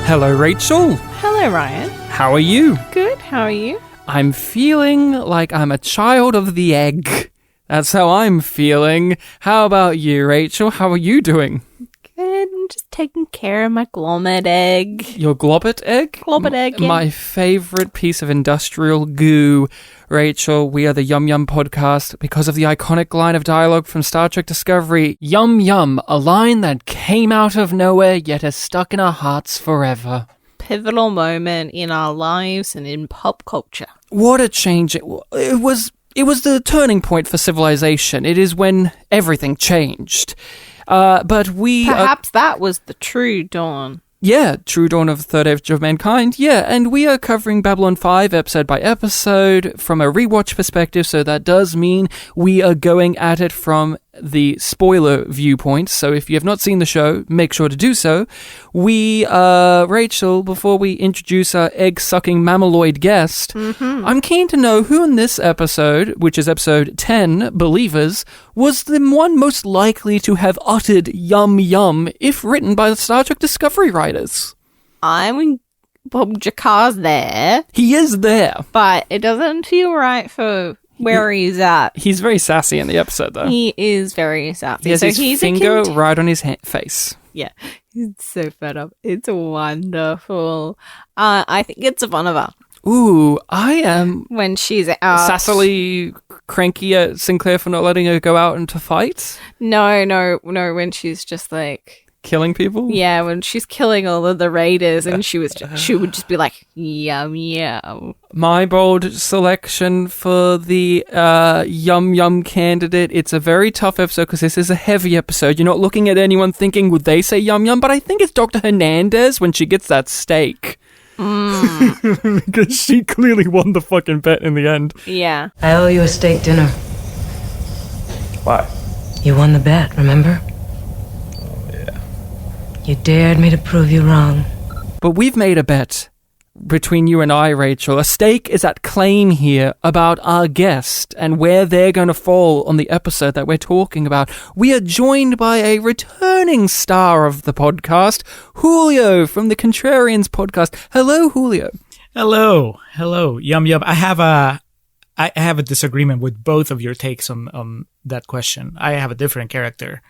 Hello, Rachel. Hello, Ryan. How are you? Good, how are you? I'm feeling like I'm a child of the egg. That's how I'm feeling. How about you, Rachel? How are you doing? Good, I'm just taking care of my glommet egg. Your globbit egg? Globbit egg, yeah. My favorite piece of industrial goo. Rachel, we are the YumYumPodcast because of the iconic line of dialogue from Star Trek Discovery. Yum yum, a line that came out of nowhere yet is stuck in our hearts forever. Pivotal moment in our lives and in pop culture. What a change it was. It was the turning point for civilization. It is when everything changed. But we... Perhaps that was the true dawn. Yeah, true dawn of the third age of mankind. Yeah, and we are covering Babylon 5 episode by episode from a rewatch perspective, so that does mean we are going at it from the spoiler viewpoint. So if you have not seen the show, make sure to do so. Rachel, before we introduce our egg-sucking mammaloid guest, I'm keen to know who in this episode, which is episode 10, Believers, was the one most likely to have uttered yum yum if written by the Star Trek Discovery writers. Bob Jakar's there. He is there. But it doesn't feel right for where he's at. He's very sassy in the episode, though. He is very sassy. He has his finger right on his face. Yeah, he's so fed up. It's wonderful. I think it's a fun of her. Ooh, I am... When she's out. Sassily cranky at Sinclair for not letting her go out into fights? No, when she's just like... Killing people? Yeah, when she's killing all of the raiders and she would just be like, yum, yum. My bold selection for the yum yum candidate. It's a very tough episode because this is a heavy episode. You're not looking at anyone thinking, would they say yum yum? But I think it's Dr. Hernandez when she gets that steak. Because she clearly won the fucking bet in the end. Yeah. I owe you a steak dinner. Why? You won the bet, remember? You dared me to prove you wrong. But we've made a bet between you and I, Rachel. A stake is at claim here about our guest and where they're going to fall on the episode that we're talking about. We are joined by a returning star of the podcast, Julio from the Contrarians Podcast. Hello, Julio. Hello. Yum yum. I have a disagreement with both of your takes on that question. I have a different character.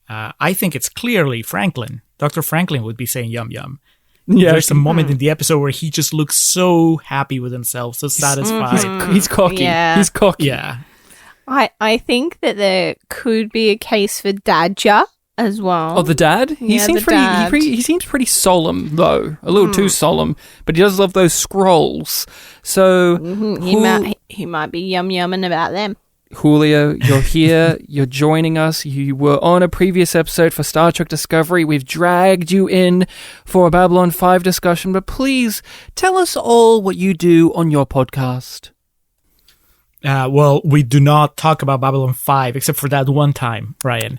I think it's clearly Franklin. Dr. Franklin would be saying yum yum. Yeah, there's a moment in the episode where he just looks so happy with himself, so satisfied. He's cocky. Yeah. He's cocky. Yeah. I think that there could be a case for Dadja as well. Oh, the dad? He seems he seems pretty solemn, though. A little too solemn. But he does love those scrolls. So he might be yum yumming about them. Julio, you're here, you're joining us, you were on a previous episode for Star Trek Discovery, we've dragged you in for a Babylon 5 discussion, but please tell us all what you do on your podcast. Well, we do not talk about Babylon 5, except for that one time, Ryan.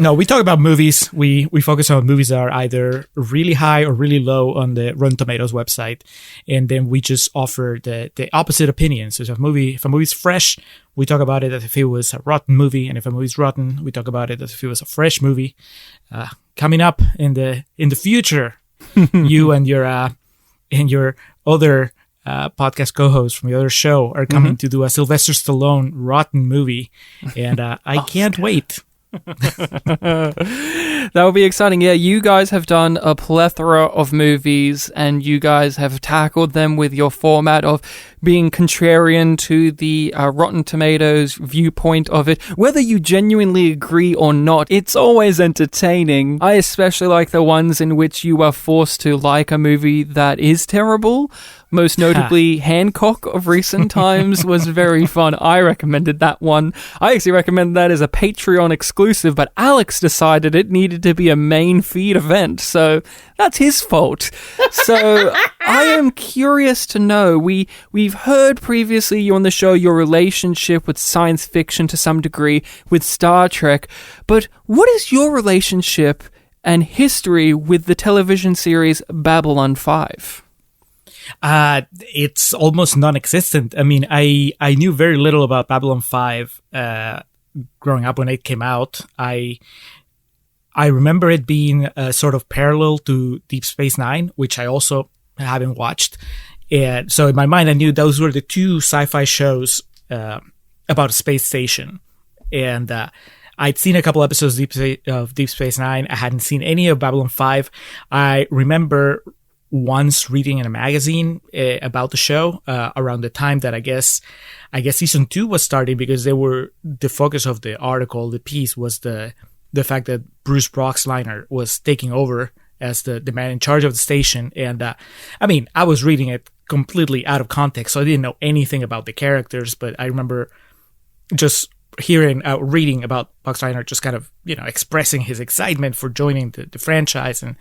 No, we talk about movies. We focus on movies that are either really high or really low on the Rotten Tomatoes website. And then we just offer the opposite opinions. So if a movie's fresh, we talk about it as if it was a rotten movie. And if a movie's rotten, we talk about it as if it was a fresh movie. Coming up in the future, you and your other podcast co-hosts from the other show are coming to do a Sylvester Stallone rotten movie. And I can't wait. That would be exciting. Yeah, you guys have done a plethora of movies and you guys have tackled them with your format of being contrarian to the Rotten Tomatoes viewpoint of it. Whether you genuinely agree or not, it's always entertaining. I especially like the ones in which you are forced to like a movie that is terrible. Most notably, Hancock of recent times was very fun. I recommended that one. I actually recommended that as a Patreon exclusive, but Alex decided it needed to be a main feed event, so that's his fault. So I am curious to know, we've heard previously you on the show your relationship with science fiction to some degree, with Star Trek, but what is your relationship and history with the television series Babylon 5? It's almost non-existent. I mean, I knew very little about Babylon 5 growing up when it came out. I I remember it being sort of parallel to Deep Space Nine, which I also haven't watched. And so in my mind, I knew those were the two sci-fi shows about a space station. And I'd seen a couple episodes of Deep Space Nine. I hadn't seen any of Babylon 5. I remember once reading in a magazine about the show around the time that I guess season 2 was starting, because the focus of the article, the piece, was the fact that Bruce Broxliner was taking over as the man in charge of the station. And I mean, I was reading it completely out of context, so I didn't know anything about the characters, but I remember just reading about Broxliner just kind of, expressing his excitement for joining the franchise. And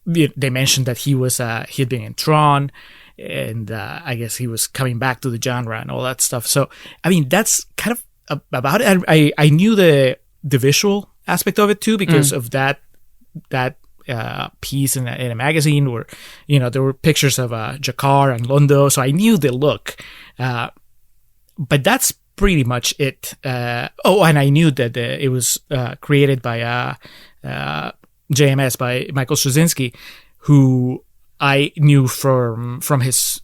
they mentioned that he had been in Tron, and I guess he was coming back to the genre and all that stuff. So, I mean, that's kind of about it. I knew the visual aspect of it too, because of that piece in a magazine where, there were pictures of Jakar and Londo, so I knew the look. But that's pretty much it. And I knew that it was created by JMS, by Michael Straczynski, who I knew from his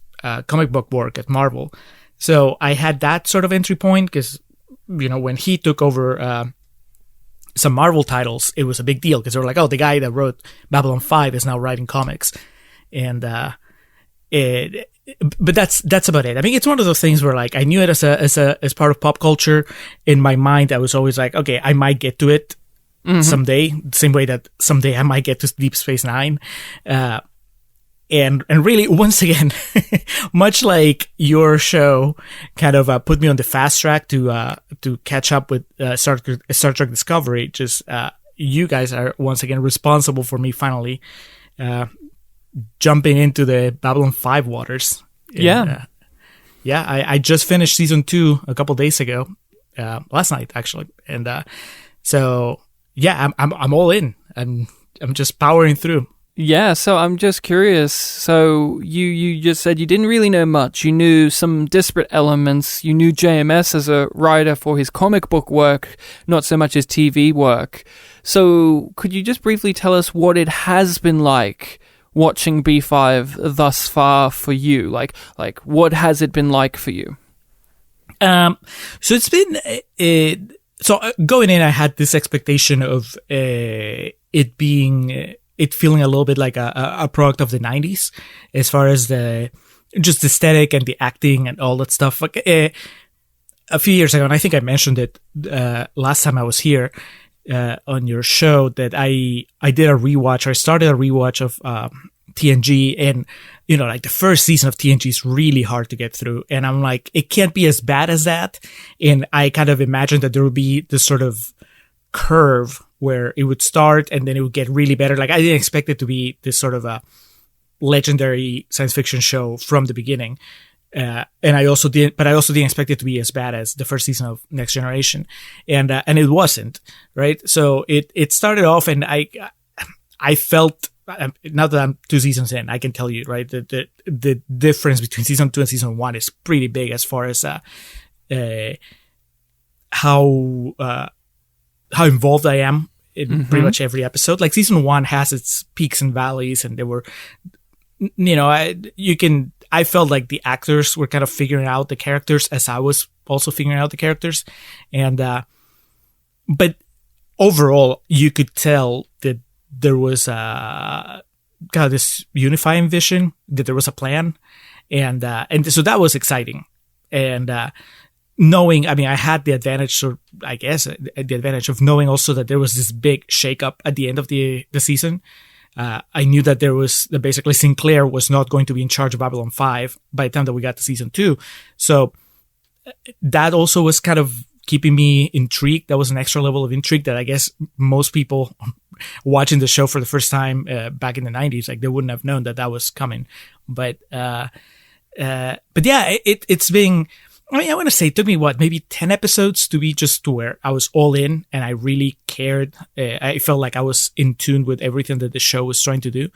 comic book work at Marvel. So I had that sort of entry point, because, when he took over some Marvel titles, it was a big deal, because they were like, oh, the guy that wrote Babylon 5 is now writing comics. And but that's about it. I mean, it's one of those things where, like, I knew it as part of pop culture. In my mind, I was always like, okay, I might get to it someday, same way that someday I might get to Deep Space Nine. And really, once again, much like your show kind of put me on the fast track to catch up with Star Trek Discovery, just you guys are once again responsible for me finally jumping into the Babylon 5 waters. Yeah. I just finished season 2 a couple days ago, last night actually, and so yeah, I'm all in. I'm just powering through. Yeah, so I'm just curious. So you just said you didn't really know much. You knew some disparate elements. You knew JMS as a writer for his comic book work, not so much his TV work. So could you just briefly tell us what it has been like watching B5 thus far for you? Like what has it been like for you? So it's been going in, I had this expectation of it being it feeling a little bit like a product of the 90s, as far as the just aesthetic and the acting and all that stuff. Like a few years ago, and I think I mentioned it last time I was here on your show, that I did a rewatch. I started a rewatch of TNG, and like the first season of TNG is really hard to get through, and I'm like, it can't be as bad as that. And I kind of imagined that there would be this sort of curve where it would start and then it would get really better. Like, I didn't expect it to be this sort of a legendary science fiction show from the beginning. And I also didn't expect it to be as bad as the first season of Next Generation. And it wasn't, right? So it started off, and I felt, now that I'm 2 seasons in, I can tell you, right, the difference between season 2 and season 1 is pretty big, as far as how involved I am in pretty much every episode. Like, season 1 has its peaks and valleys, and there were, I felt like the actors were kind of figuring out the characters as I was also figuring out the characters. And, but overall, you could tell that there was kind of this unifying vision, that there was a plan. And so that was exciting. And, knowing, I mean, I had the advantage, or I guess the advantage of knowing also that there was this big shakeup at the end of the season. I knew that basically Sinclair was not going to be in charge of Babylon 5 by the time that we got to season 2. So that also was kind of keeping me intrigued. That was an extra level of intrigue that I guess most people watching the show for the first time back in the 90s, like, they wouldn't have known that was coming. But yeah, it's been, I mean, I want to say it took me, maybe 10 episodes to be just to where I was all in and I really cared. I felt like I was in tune with everything that the show was trying to do.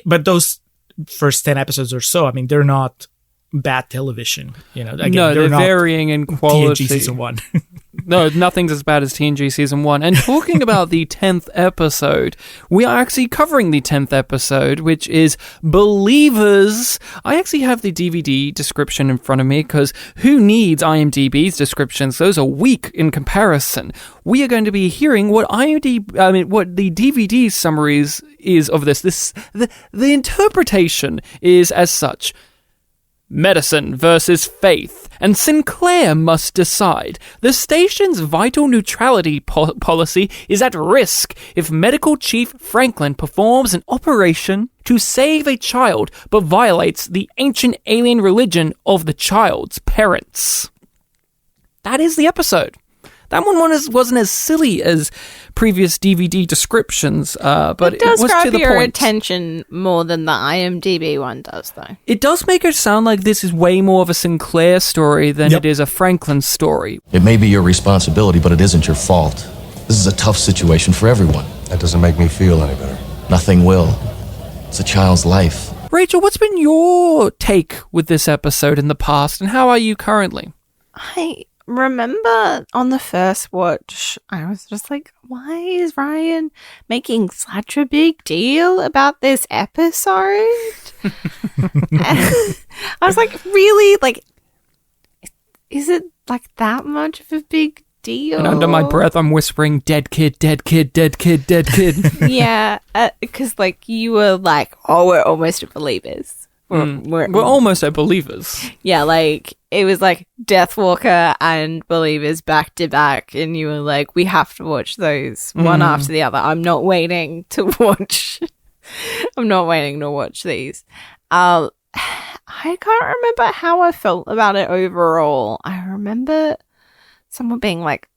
But those first 10 episodes or so, I mean, they're not bad television. Again, no, they're not varying in quality. TNG season 1. No, nothing's as bad as TNG Season 1. And talking about the 10th episode, we are actually covering the 10th episode, which is Believers. I actually have the DVD description in front of me because who needs IMDb's descriptions? Those are weak in comparison. We are going to be hearing what what the DVD summaries is of this. The interpretation is as such. Medicine versus faith, and Sinclair must decide. The station's vital neutrality policy is at risk if Medical Chief Franklin performs an operation to save a child but violates the ancient alien religion of the child's parents. That is the episode. That one wasn't as silly as previous DVD descriptions, but it does was grab to the your point. attention more than the IMDb one does, though. It does make it sound like this is way more of a Sinclair story than it is a Franklin story. It may be your responsibility, but it isn't your fault. This is a tough situation for everyone. That doesn't make me feel any better. Nothing will. It's a child's life. Rachel, what's been your take with this episode in the past, and how are you currently? I remember on the first watch, I was just like, why is Ryan making such a big deal about this episode? I was like, really? Like, is it like that much of a big deal? And under my breath, I'm whispering, dead kid, dead kid, dead kid, dead kid. Yeah, because like you were like, oh, we're almost at Believers. We're almost at Believers. Yeah, like it was like Deathwalker and Believers back to back, and you were like, we have to watch those one after the other. I'm not waiting to watch. I'm not waiting to watch these. I can't remember how I felt about it overall. I remember someone being like,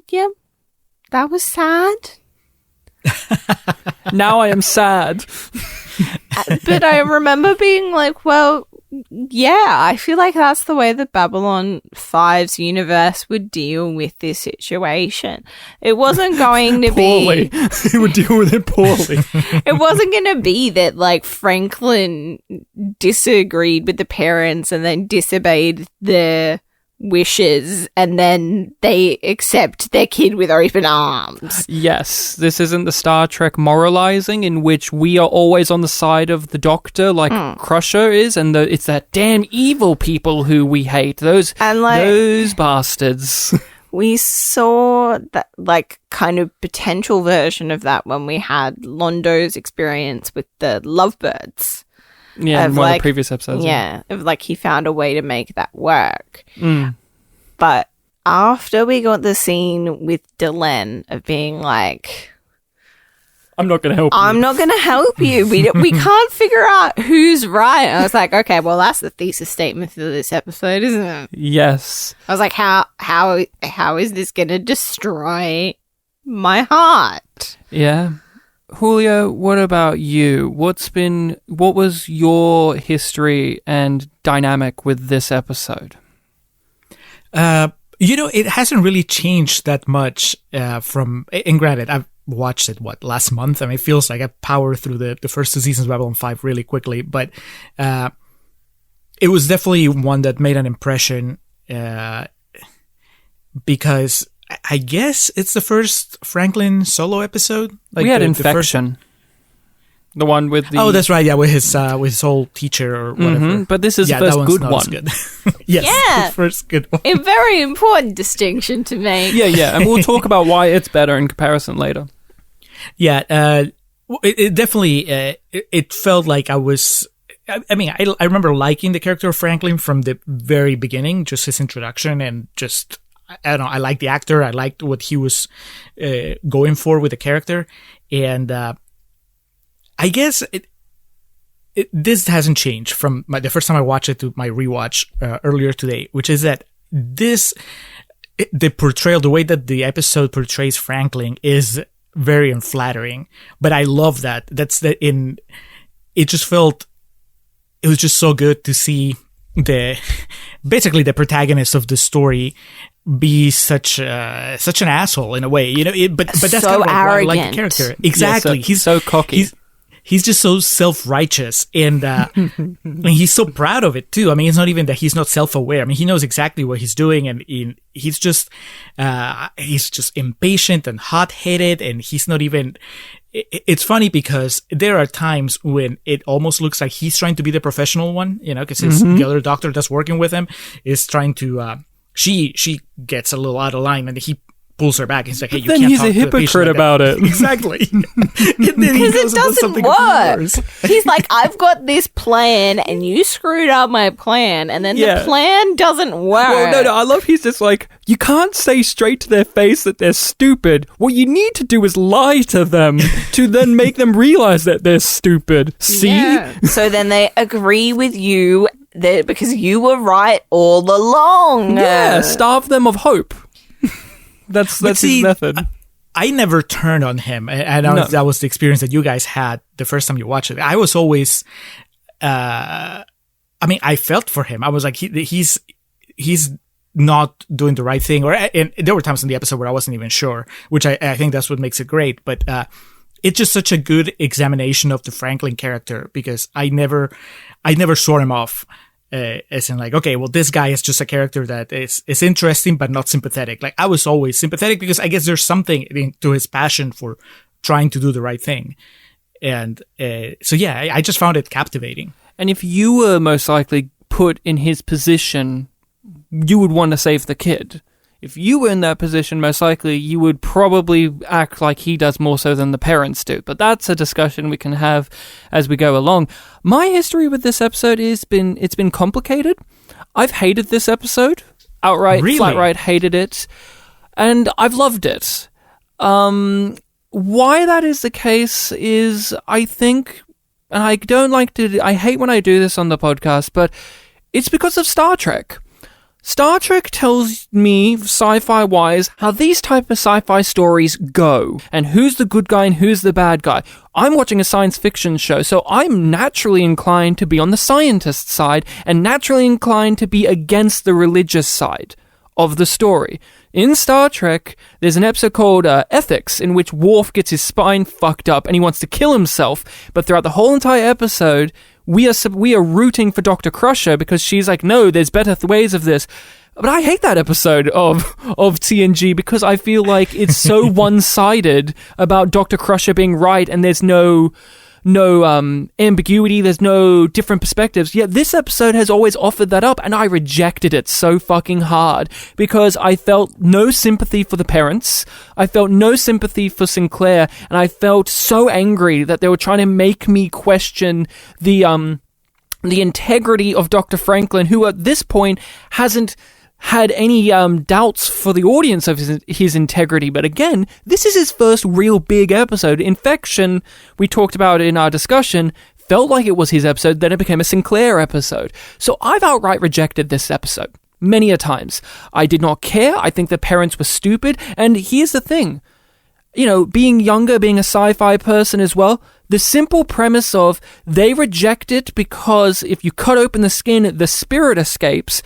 yeah, that was sad. Now I am sad. But I remember being like, well, yeah, I feel like that's the way that Babylon 5's universe would deal with this situation. It wasn't going to Poorly. be... He would deal with it poorly. It wasn't going to be that, like, Franklin disagreed with the parents and then disobeyed their wishes, and then they accept their kid with open arms. Yes, this isn't the Star Trek moralizing in which we are always on the side of the Doctor, like Crusher is, and it's that damn evil people who we hate. Those bastards. We saw that, like, kind of potential version of that when we had Londo's experience with the lovebirds. Yeah, in one of the previous episodes. Yeah, of like he found a way to make that work. But after we got the scene with Delenn of being like, I'm not going to help you. I'm not going to help you. We can't figure out who's right. I was like, okay, well, that's the thesis statement for this episode, isn't it? Yes. I was like, how is this going to destroy my heart? Yeah. Julio, what about you? What was your history and dynamic with this episode? It hasn't really changed that much and granted, I've watched it, last month? I mean, it feels like I powered through the first two seasons of Babylon 5 really quickly, but it was definitely one that made an impression because I guess it's the first Franklin solo episode. Like we had Infection. The one with the... Oh, that's right. Yeah, with his whole teacher or whatever. But this is the first good one. Good. Yes, Yeah. the first good one. A very important distinction to make. Yeah, and we'll talk about why it's better in comparison later. Yeah, it definitely, it felt like I was... I mean, I remember liking the character of Franklin from the very beginning, just his introduction and just... I don't know, I liked the actor. I liked what he was going for with the character. And I guess this hasn't changed from the first time I watched it to my rewatch earlier today, which is that the portrayal, the way that the episode portrays Franklin is very unflattering. But I love that. It just felt, it was just so good to see basically the protagonist of the story be such an asshole in a way, but that's so kind of why I like the arrogant. character. Exactly. Yeah, he's so cocky. he's just so self-righteous, and he's so proud of it too. I mean, it's not even that he's not self-aware. I mean, he knows exactly what he's doing, and he's just impatient and hot-headed, and he's not even. It's funny because there are times when it almost looks like he's trying to be the professional one, because the other doctor that's working with him is trying to. She gets a little out of line, and he pulls her back. He's like, "Hey, you can't talk to a patient like that." Then he's a hypocrite about it. Exactly. Because it doesn't work. He's like, "I've got this plan, and you screwed up my plan, and then the plan doesn't work." Well, no, I love he's just like, you can't say straight to their face that they're stupid. What you need to do is lie to them to then make them realize that they're stupid. See? Yeah. So then they agree with you because you were right all along. Yeah, starve them of hope. That's his method. I never turned on him. I know that was the experience that you guys had the first time you watched it. I was always, I felt for him. I was like, he's not doing the right thing. And there were times in the episode where I wasn't even sure, which I think that's what makes it great. But it's just such a good examination of the Franklin character, because I never swore him off. As in like, okay, well, this guy is just a character that is interesting but not sympathetic. Like, I was always sympathetic because I guess there's something to his passion for trying to do the right thing. And so, yeah, I just found it captivating. And if you were most likely put in his position, you would want to save the kid. If you were in that position, most likely you would probably act like he does more so than the parents do. But that's a discussion we can have as we go along. My history with this episode it's been complicated. I've hated this episode. Outright, really? Flat right hated it. And I've loved it. Why that is the case is, I think, and I hate when I do this on the podcast, but it's because of Star Trek. Star Trek tells me, sci-fi wise, how these type of sci-fi stories go, and who's the good guy and who's the bad guy. I'm watching a science fiction show, so I'm naturally inclined to be on the scientist side, and naturally inclined to be against the religious side of the story. In Star Trek, there's an episode called Ethics, in which Worf gets his spine fucked up and he wants to kill himself, but throughout the whole entire episode, we are rooting for Dr. Crusher because she's like, no, there's better ways of this. But I hate that episode of TNG because I feel like it's so one-sided about Dr. Crusher being right, and there's no ambiguity, there's no different perspectives. Yet this episode has always offered that up, and I rejected it so fucking hard because I felt no sympathy for the parents, I felt no sympathy for Sinclair, and I felt so angry that they were trying to make me question the integrity of Dr. Franklin, who at this point hasn't had any doubts for the audience of his integrity. But again, this is his first real big episode. Infection, we talked about in our discussion, felt like it was his episode, then it became a Sinclair episode. So I've outright rejected this episode many a times. I did not care. I think the parents were stupid. And here's the thing. Being younger, being a sci-fi person as well, the simple premise of they reject it because if you cut open the skin, the spirit escapes.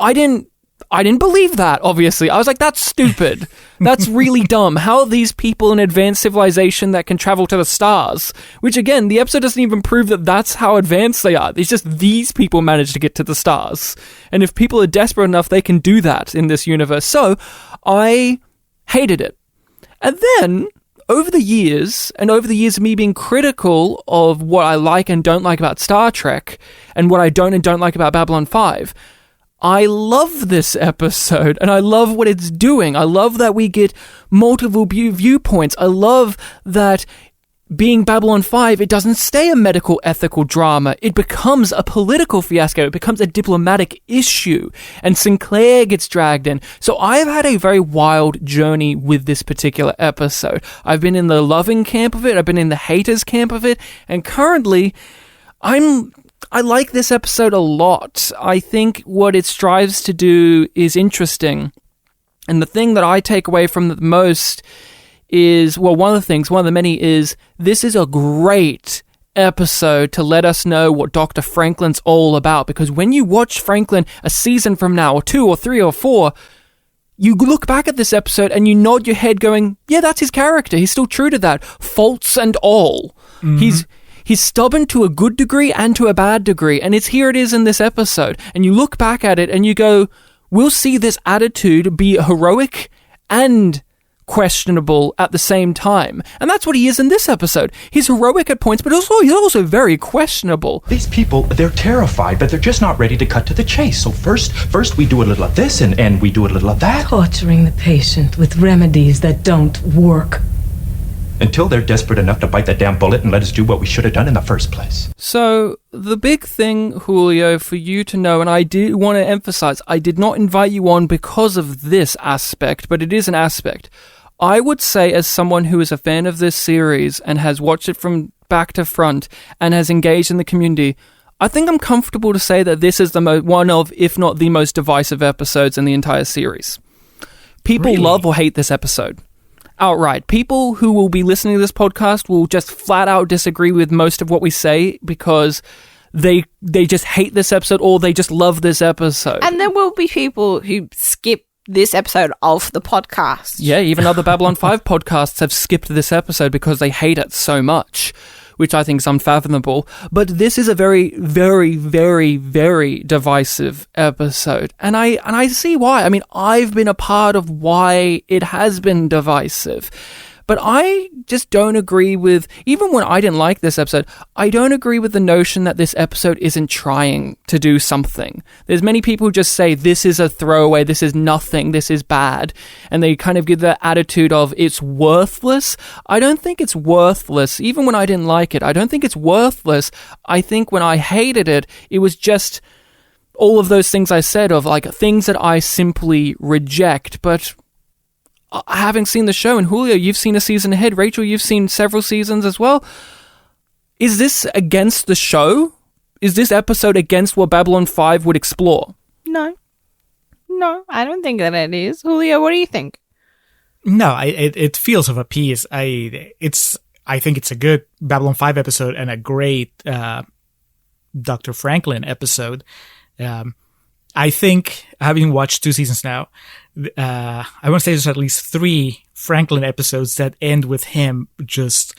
I didn't believe that, obviously. I was like, that's stupid. That's really dumb. How are these people in advanced civilization that can travel to the stars? Which, again, the episode doesn't even prove that that's how advanced they are. It's just these people manage to get to the stars. And if people are desperate enough, they can do that in this universe. So, I hated it. And then, over the years of me being critical of what I like and don't like about Star Trek, and what I don't and don't like about Babylon 5, I love this episode, and I love what it's doing. I love that we get multiple viewpoints. I love that being Babylon 5, it doesn't stay a medical ethical drama. It becomes a political fiasco. It becomes a diplomatic issue, and Sinclair gets dragged in. So I've had a very wild journey with this particular episode. I've been in the loving camp of it. I've been in the haters camp of it, and currently, I like this episode a lot. I think what it strives to do is interesting. And the thing that I take away from it the most is, one of the many is, this is a great episode to let us know what Dr. Franklin's all about. Because when you watch Franklin a season from now, or 2 or 3 or 4, you look back at this episode and you nod your head going, yeah, that's his character. He's still true to that. Faults and all. He's stubborn to a good degree and to a bad degree. And here it is in this episode. And you look back at it and you go, we'll see this attitude be heroic and questionable at the same time. And that's what he is in this episode. He's heroic at points, but he's also very questionable. These people, they're terrified, but they're just not ready to cut to the chase. So first we do a little of this and we do a little of that. Torturing the patient with remedies that don't work. Until they're desperate enough to bite that damn bullet and let us do what we should have done in the first place. So, the big thing, Julio, for you to know, and I do want to emphasize, I did not invite you on because of this aspect, but it is an aspect. I would say, as someone who is a fan of this series and has watched it from back to front and has engaged in the community, I think I'm comfortable to say that this is one of, if not the most divisive episodes in the entire series. People love or hate this episode. Outright. People who will be listening to this podcast will just flat out disagree with most of what we say because they just hate this episode or they just love this episode. And there will be people who skip this episode of the podcast. Yeah, even other Babylon 5 podcasts have skipped this episode because they hate it so much, which I think is unfathomable. But this is a very, very, very, very divisive episode. And I see why. I mean, I've been a part of why it has been divisive. But I just don't agree with, even when I didn't like this episode, I don't agree with the notion that this episode isn't trying to do something. There's many people who just say, this is a throwaway, this is nothing, this is bad. And they kind of give the attitude of, it's worthless. I don't think it's worthless. Even when I didn't like it, I don't think it's worthless. I think when I hated it, it was just all of those things I said of like things that I simply reject. But having seen the show, and Julio, you've seen a season ahead. Rachel, you've seen several seasons as well. Is this against the show? Is this episode against what Babylon 5 would explore? No, I don't think that it is. Julio, what do you think? No, it feels of a piece. I think it's a good Babylon 5 episode and a great Dr. Franklin episode. I think, having watched 2 seasons now, I want to say there's at least 3 Franklin episodes that end with him just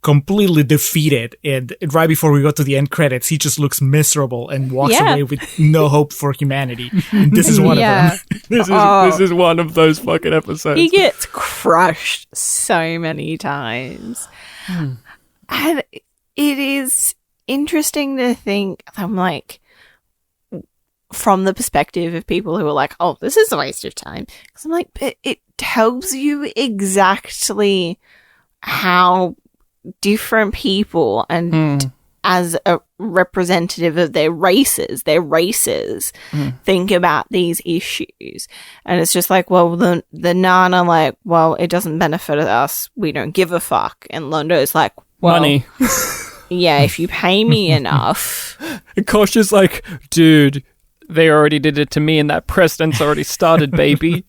completely defeated. And right before we go to the end credits, he just looks miserable and walks away with no hope for humanity. And this is one of them. This is one of those fucking episodes. He gets crushed so many times. And it is interesting to think, I'm like, from the perspective of people who are like, oh, this is a waste of time. Because I'm like, but it tells you exactly how different people and as a representative of their races think about these issues. And it's just like, well, the Nana like, well, it doesn't benefit us. We don't give a fuck. And Londo's like, well, money. Yeah, if you pay me enough. And Kosh is like, dude, they already did it to me and that precedent's already started, baby.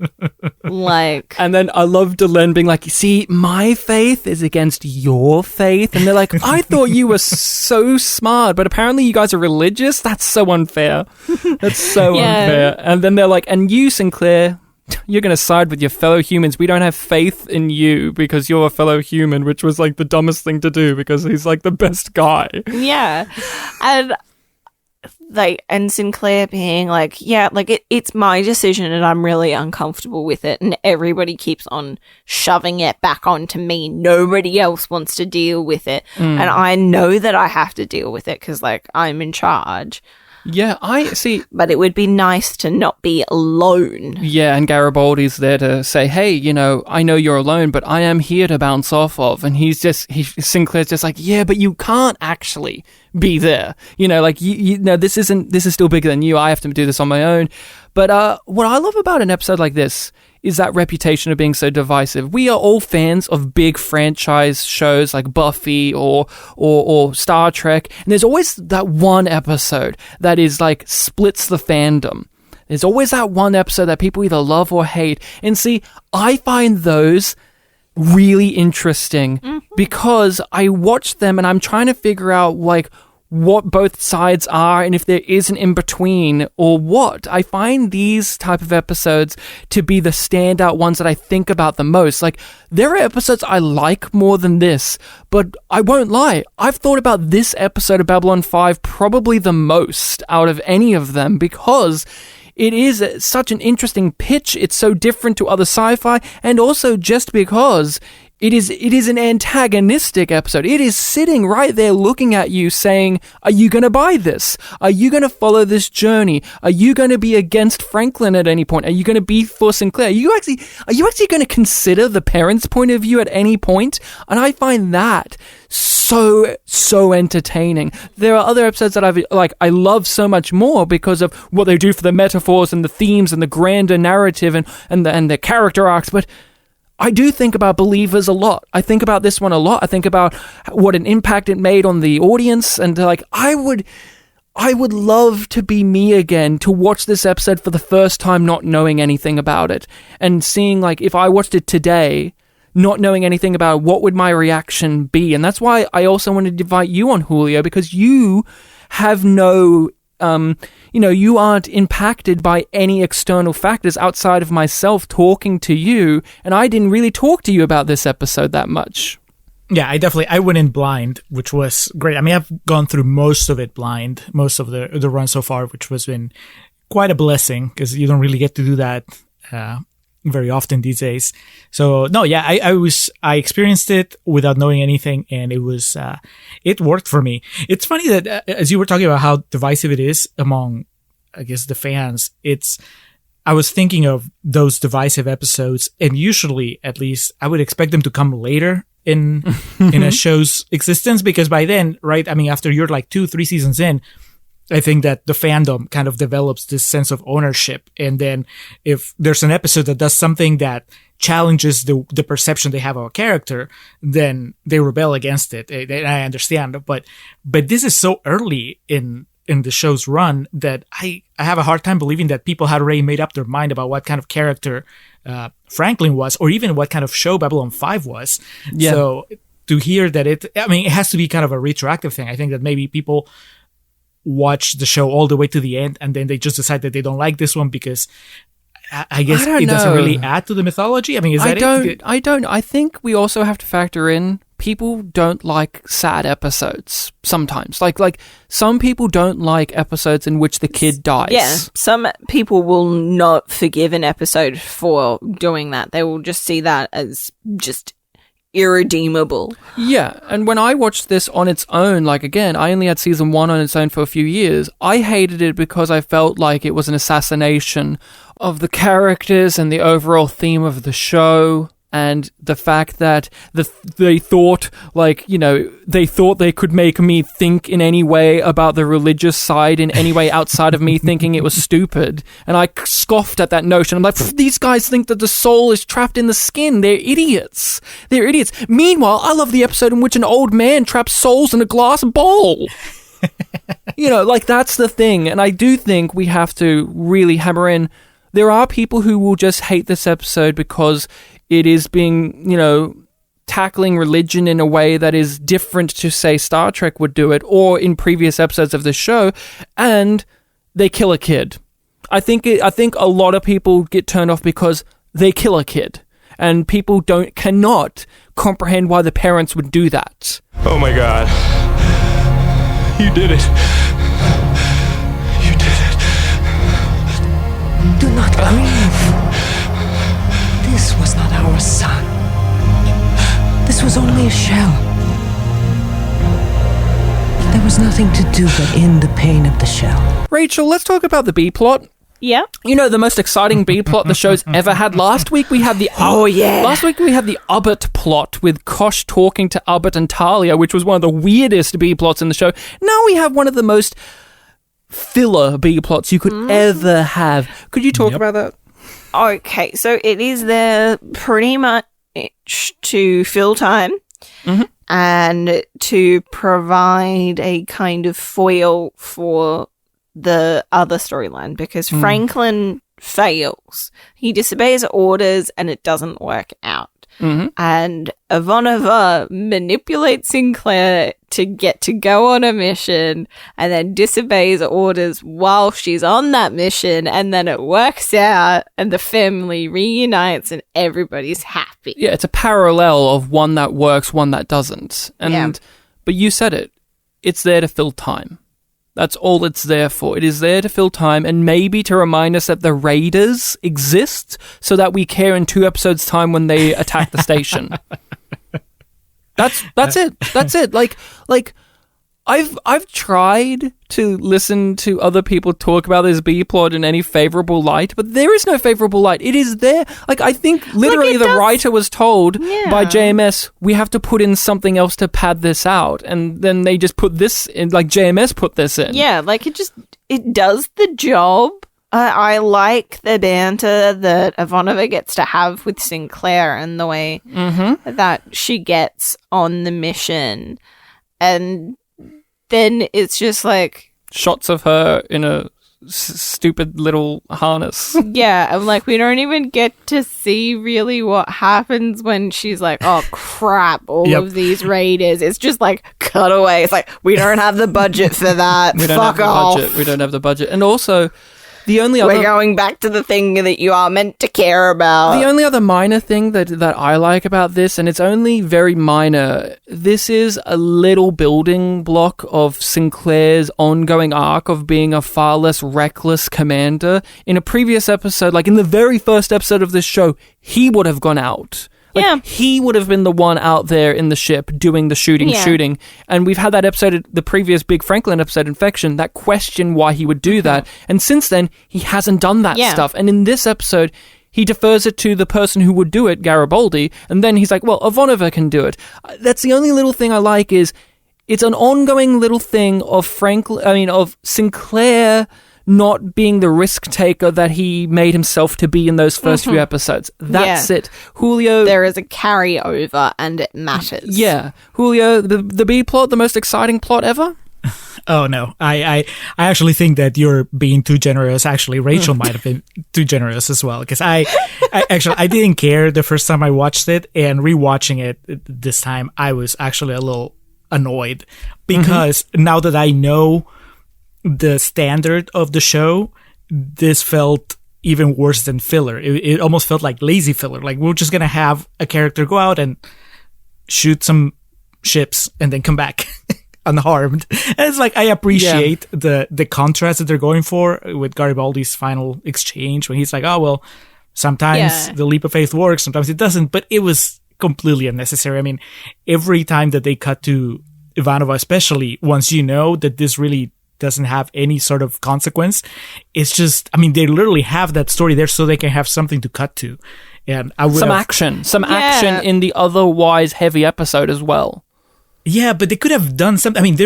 Like, and then I love Delenn being like, see, my faith is against your faith. And they're like, I thought you were so smart, but apparently you guys are religious? That's so unfair. That's so unfair. And then they're like, and you, Sinclair, you're going to side with your fellow humans. We don't have faith in you because you're a fellow human, which was like the dumbest thing to do because he's like the best guy. Yeah. And Sinclair being like, yeah, like it's my decision and I'm really uncomfortable with it, and everybody keeps on shoving it back onto me. Nobody else wants to deal with it, and I know that I have to deal with it because like I'm in charge. Yeah, I see. But it would be nice to not be alone. Yeah, and Garibaldi's there to say, hey, you know, I know you're alone, but I am here to bounce off of. And Sinclair's just like, yeah, but you can't actually be there. You know, like, you know, this is still bigger than you. I have to do this on my own. But what I love about an episode like this is that reputation of being so divisive. We are all fans of big franchise shows like Buffy or Star Trek, and there's always that one episode that is like splits the fandom. There's always that one episode that people either love or hate. And see, I find those really interesting because I watch them and I'm trying to figure out like, what both sides are and if there is an in-between or what. I find these type of episodes to be the standout ones that I think about the most. Like, there are episodes I like more than this, but I won't lie, I've thought about this episode of Babylon 5 probably the most out of any of them, because it is such an interesting pitch. It's so different to other sci-fi, and also just because it is an antagonistic episode. It is sitting right there looking at you saying, are you going to buy this? Are you going to follow this journey? Are you going to be against Franklin at any point? Are you going to be for Sinclair? Are you actually going to consider the parents' point of view at any point? And I find that so entertaining. There are other episodes that I love so much more because of what they do for the metaphors and the themes and the grander narrative and the character arcs, but I do think about Believers a lot. I think about this one a lot. I think about what an impact it made on the audience, and I would love to be me again, to watch this episode for the first time not knowing anything about it, and seeing if I watched it today not knowing anything about it, what would my reaction be? And that's why I also wanted to invite you on, Julio, because you have no you aren't impacted by any external factors outside of myself talking to you, and I didn't really talk to you about this episode that much. Yeah, I went in blind, which was great. I mean, I've gone through most of it blind, most of the run so far, which has been quite a blessing because you don't really get to do that very often these days. So no, yeah, I experienced it without knowing anything, and it was it worked for me. It's funny that as you were talking about how divisive it is among, I guess, the fans, I was thinking of those divisive episodes, and usually, at least, I would expect them to come later in a show's existence, because by then, right, I mean, after you're 2-3 seasons in, I think that the fandom kind of develops this sense of ownership. And then if there's an episode that does something that challenges the perception they have of a character, then they rebel against it. And I understand. But this is so early in the show's run that I have a hard time believing that people had already made up their mind about what kind of character Franklin was, or even what kind of show Babylon 5 was. Yeah. So to hear that it has to be kind of a retroactive thing. I think that maybe people watch the show all the way to the end, and then they just decide that they don't like this one because I guess it doesn't really add to the mythology. I mean, is that it? I don't. I think we also have to factor in people don't like sad episodes sometimes. Like some people don't like episodes in which the kid dies. Yeah, some people will not forgive an episode for doing that. They will just see that as just irredeemable. Yeah, and when I watched this on its own, again, I only had season 1 on its own for a few years, I hated it because I felt like it was an assassination of the characters and the overall theme of the show, and the fact that they thought they thought they could make me think in any way about the religious side in any way outside of me thinking it was stupid, and I scoffed at that notion. I'm like, these guys think that the soul is trapped in the skin. They're idiots. Meanwhile, I love the episode in which an old man traps souls in a glass bowl. That's the thing. And I do think we have to really hammer in, there are people who will just hate this episode because it is being, tackling religion in a way that is different to, say, Star Trek would do it, or in previous episodes of the show, and they kill a kid. I think a lot of people get turned off because they kill a kid, and people cannot comprehend why the parents would do that. Oh my God. You did it. You did it. Do not grieve. This was not our son. This was only a shell. There was nothing to do but end the pain of the shell. Rachel, let's talk about the B-plot. Yeah. The most exciting B-plot the show's ever had. Last week we had the Last week we had the Ubbert plot with Kosh talking to Ubbert and Talia, which was one of the weirdest B-plots in the show. Now we have one of the most filler B-plots you could ever have. Could you talk about that? Okay, so it is there pretty much to fill time and to provide a kind of foil for the other storyline, because Franklin fails. He disobeys orders and it doesn't work out. And Ivanova manipulates Sinclair to get to go on a mission and then disobeys orders while she's on that mission, and then it works out and the family reunites and everybody's happy. Yeah, it's a parallel of one that works, one that doesn't. But you said it. It's there to fill time. That's all it's there for. It is there to fill time and maybe to remind us that the Raiders exist so that we care in 2 episodes' time when they attack the station. That's it. That's it. Like I've tried to listen to other people talk about this B-plot in any favorable light, but there is no favorable light. It is there. Like, I think literally the writer was told by JMS, we have to put in something else to pad this out. And then they just put this in, like JMS put this in. Yeah, like it does the job. I like the banter that Ivanova gets to have with Sinclair and the way that she gets on the mission. And then it's just like shots of her in a stupid little harness. Yeah, I'm like, we don't even get to see really what happens when she's like, oh crap, all of these raiders. It's just like cut away. It's like, we don't have the budget for that. We don't have the budget. We don't have the budget. And also, the only other... We're going back to the thing that you are meant to care about. The only other minor thing that I like about this, and it's only very minor, this is a little building block of Sinclair's ongoing arc of being a far less reckless commander. In a previous episode, like in the very first episode of this show, he would have gone out. Like, he would have been the one out there in the ship doing the shooting. And we've had that episode, the previous Big Franklin episode, Infection, that question why he would do that. And since then, he hasn't done that stuff. And in this episode, he defers it to the person who would do it, Garibaldi. And then he's like, well, Ivanova can do it. That's the only little thing I like is it's an ongoing little thing of of Sinclair not being the risk taker that he made himself to be in those first few episodes. That's it. Julio... There is a carryover and it matters. Yeah. Julio, the B plot, the most exciting plot ever? Oh, no. I actually think that you're being too generous. Actually, Rachel might have been too generous as well. Because I didn't care the first time I watched it. And rewatching it this time, I was actually a little annoyed. Because now that I know the standard of the show, this felt even worse than filler. It almost felt like lazy filler. Like, we're just gonna have a character go out and shoot some ships and then come back unharmed. And it's like, I appreciate the contrast that they're going for with Garibaldi's final exchange when he's like, oh, well, sometimes the leap of faith works, sometimes it doesn't, but it was completely unnecessary. I mean, every time that they cut to Ivanova, especially once you know that this really doesn't have any sort of consequence, it's just, I mean, they literally have that story there so they can have something to cut to. And I would some action in the otherwise heavy episode as well. Yeah, but they could have done something. I mean,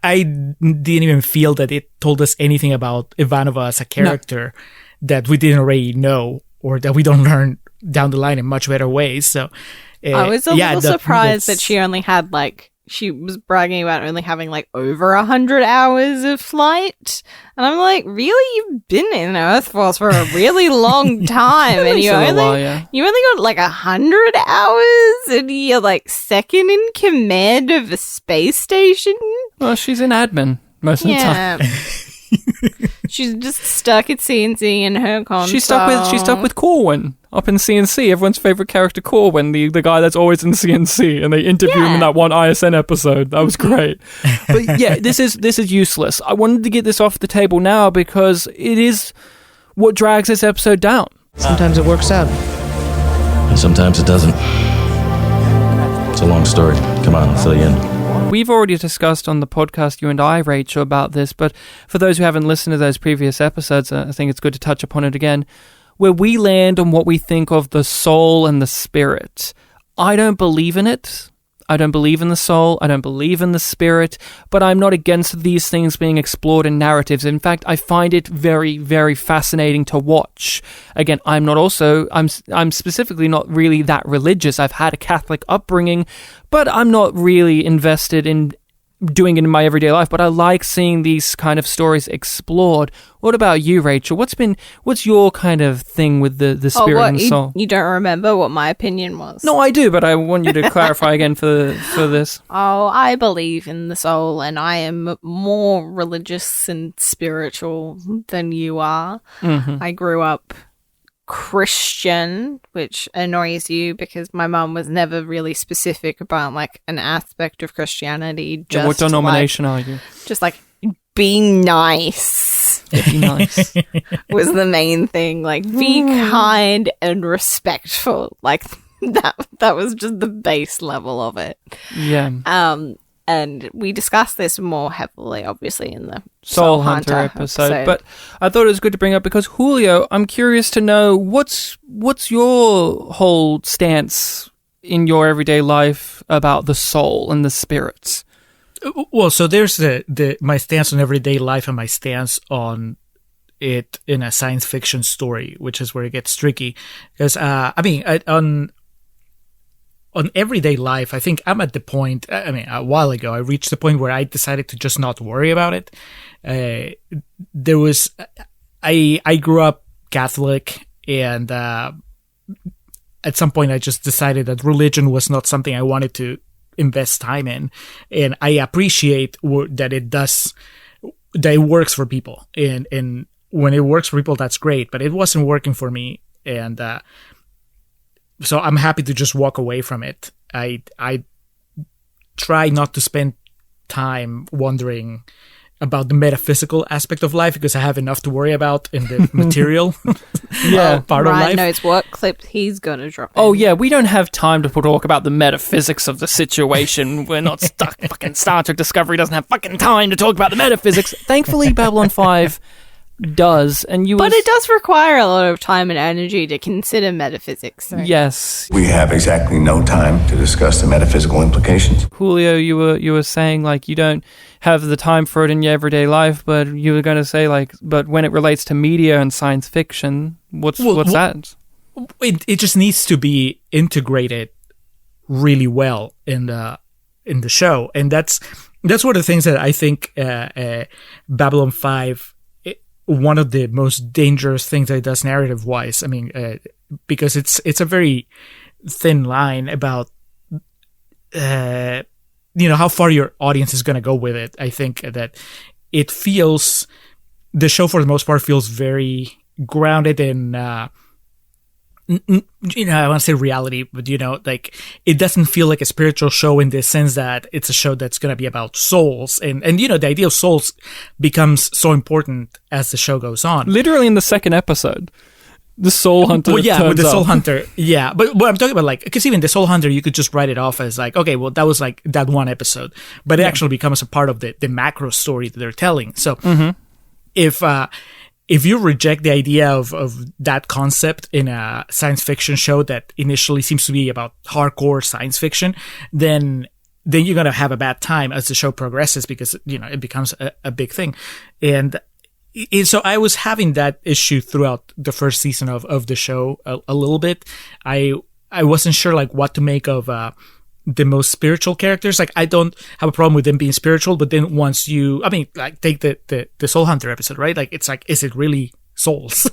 I didn't even feel that it told us anything about Ivanova as a character that we didn't already know, or that we don't learn down the line in much better ways. So I was a little surprised that she only had she was bragging about only having over 100 hours of flight. And I'm like, really? You've been in Earth Force for a really long time. And you only got 100 hours? And you're second in command of a space station? Well, she's in admin most of the time. She's just stuck at CNC in her console. She's stuck with Corwin up in CNC. Everyone's favorite character, Corwin, the guy that's always in CNC, and they interview him in that one ISN episode. That was great. But yeah, this is useless. I wanted to get this off the table now because it is what drags this episode down. Sometimes it works out, and sometimes it doesn't. It's a long story. Come on, I'll fill you in. We've already discussed on the podcast, you and I, Rachel, about this, but for those who haven't listened to those previous episodes, I think it's good to touch upon it again, where we land on what we think of the soul and the spirit. I don't believe in it. I don't believe in the soul. I don't believe in the spirit, but I'm not against these things being explored in narratives. In fact, I find it very, very fascinating to watch. Again, I'm specifically not really that religious. I've had a Catholic upbringing, but I'm not really invested in doing it in my everyday life, but I like seeing these kind of stories explored. What about you, Rachel? What's your kind of thing with the spirit and the soul? You don't remember what my opinion was? No, I do, but I want you to clarify again for this. Oh, I believe in the soul, and I am more religious and spiritual than you are. Mm-hmm. I grew up Christian, which annoys you because my mum was never really specific about like an aspect of Christianity. Just What denomination are you? Just like be nice. Be nice. Was the main thing. Like be kind and respectful. Like that was just the base level of it. Yeah. And we discussed this more heavily, obviously, in the Soul Hunter episode. But I thought it was good to bring up because, Julio, I'm curious to know what's your whole stance in your everyday life about the soul and the spirits? Well, so there's my stance on everyday life and my stance on it in a science fiction story, which is where it gets tricky. Because, on everyday life, I think I'm at the point, a while ago, I reached the point where I decided to just not worry about it. I grew up Catholic, and at some point I just decided that religion was not something I wanted to invest time in. And I appreciate that it works for people. And when it works for people, that's great, but it wasn't working for me. And, so I'm happy to just walk away from it. I try not to spend time wondering about the metaphysical aspect of life because I have enough to worry about in the material part of life. Ryan knows what clip he's going to drop. Oh, yeah, we don't have time to talk about the metaphysics of the situation. We're not stuck. Fucking Star Trek Discovery doesn't have fucking time to talk about the metaphysics. Thankfully, Babylon 5 does, but it does require a lot of time and energy to consider metaphysics. So. Yes, we have exactly no time to discuss the metaphysical implications. Julio, you were saying like you don't have the time for it in your everyday life, but you were going to say like, but when it relates to media and science fiction, what's that? It just needs to be integrated really well in the show, and that's one of the things that I think Babylon 5. One of the most dangerous things that it does narrative-wise. I mean, because it's a very thin line about, how far your audience is going to go with it. I think that the show for the most part feels very grounded in, I want to say reality, but like it doesn't feel like a spiritual show in the sense that it's a show that's going to be about souls, and the idea of souls becomes so important as the show goes on. Literally in the second episode, the Soul Hunter. Well, yeah, with the Soul Hunter, yeah. But what I'm talking about, like, because even the Soul Hunter, you could just write it off as like, okay, well, that was like that one episode, but it actually becomes a part of the macro story that they're telling. So if you reject the idea of that concept in a science fiction show that initially seems to be about hardcore science fiction, then you're going to have a bad time as the show progresses because, it becomes a big thing. And so I was having that issue throughout the first season of the show a little bit. I wasn't sure like what to make of the most spiritual characters. Like, I don't have a problem with them being spiritual, but then once take the Soul Hunter episode, right? Like, it's like, is it really souls?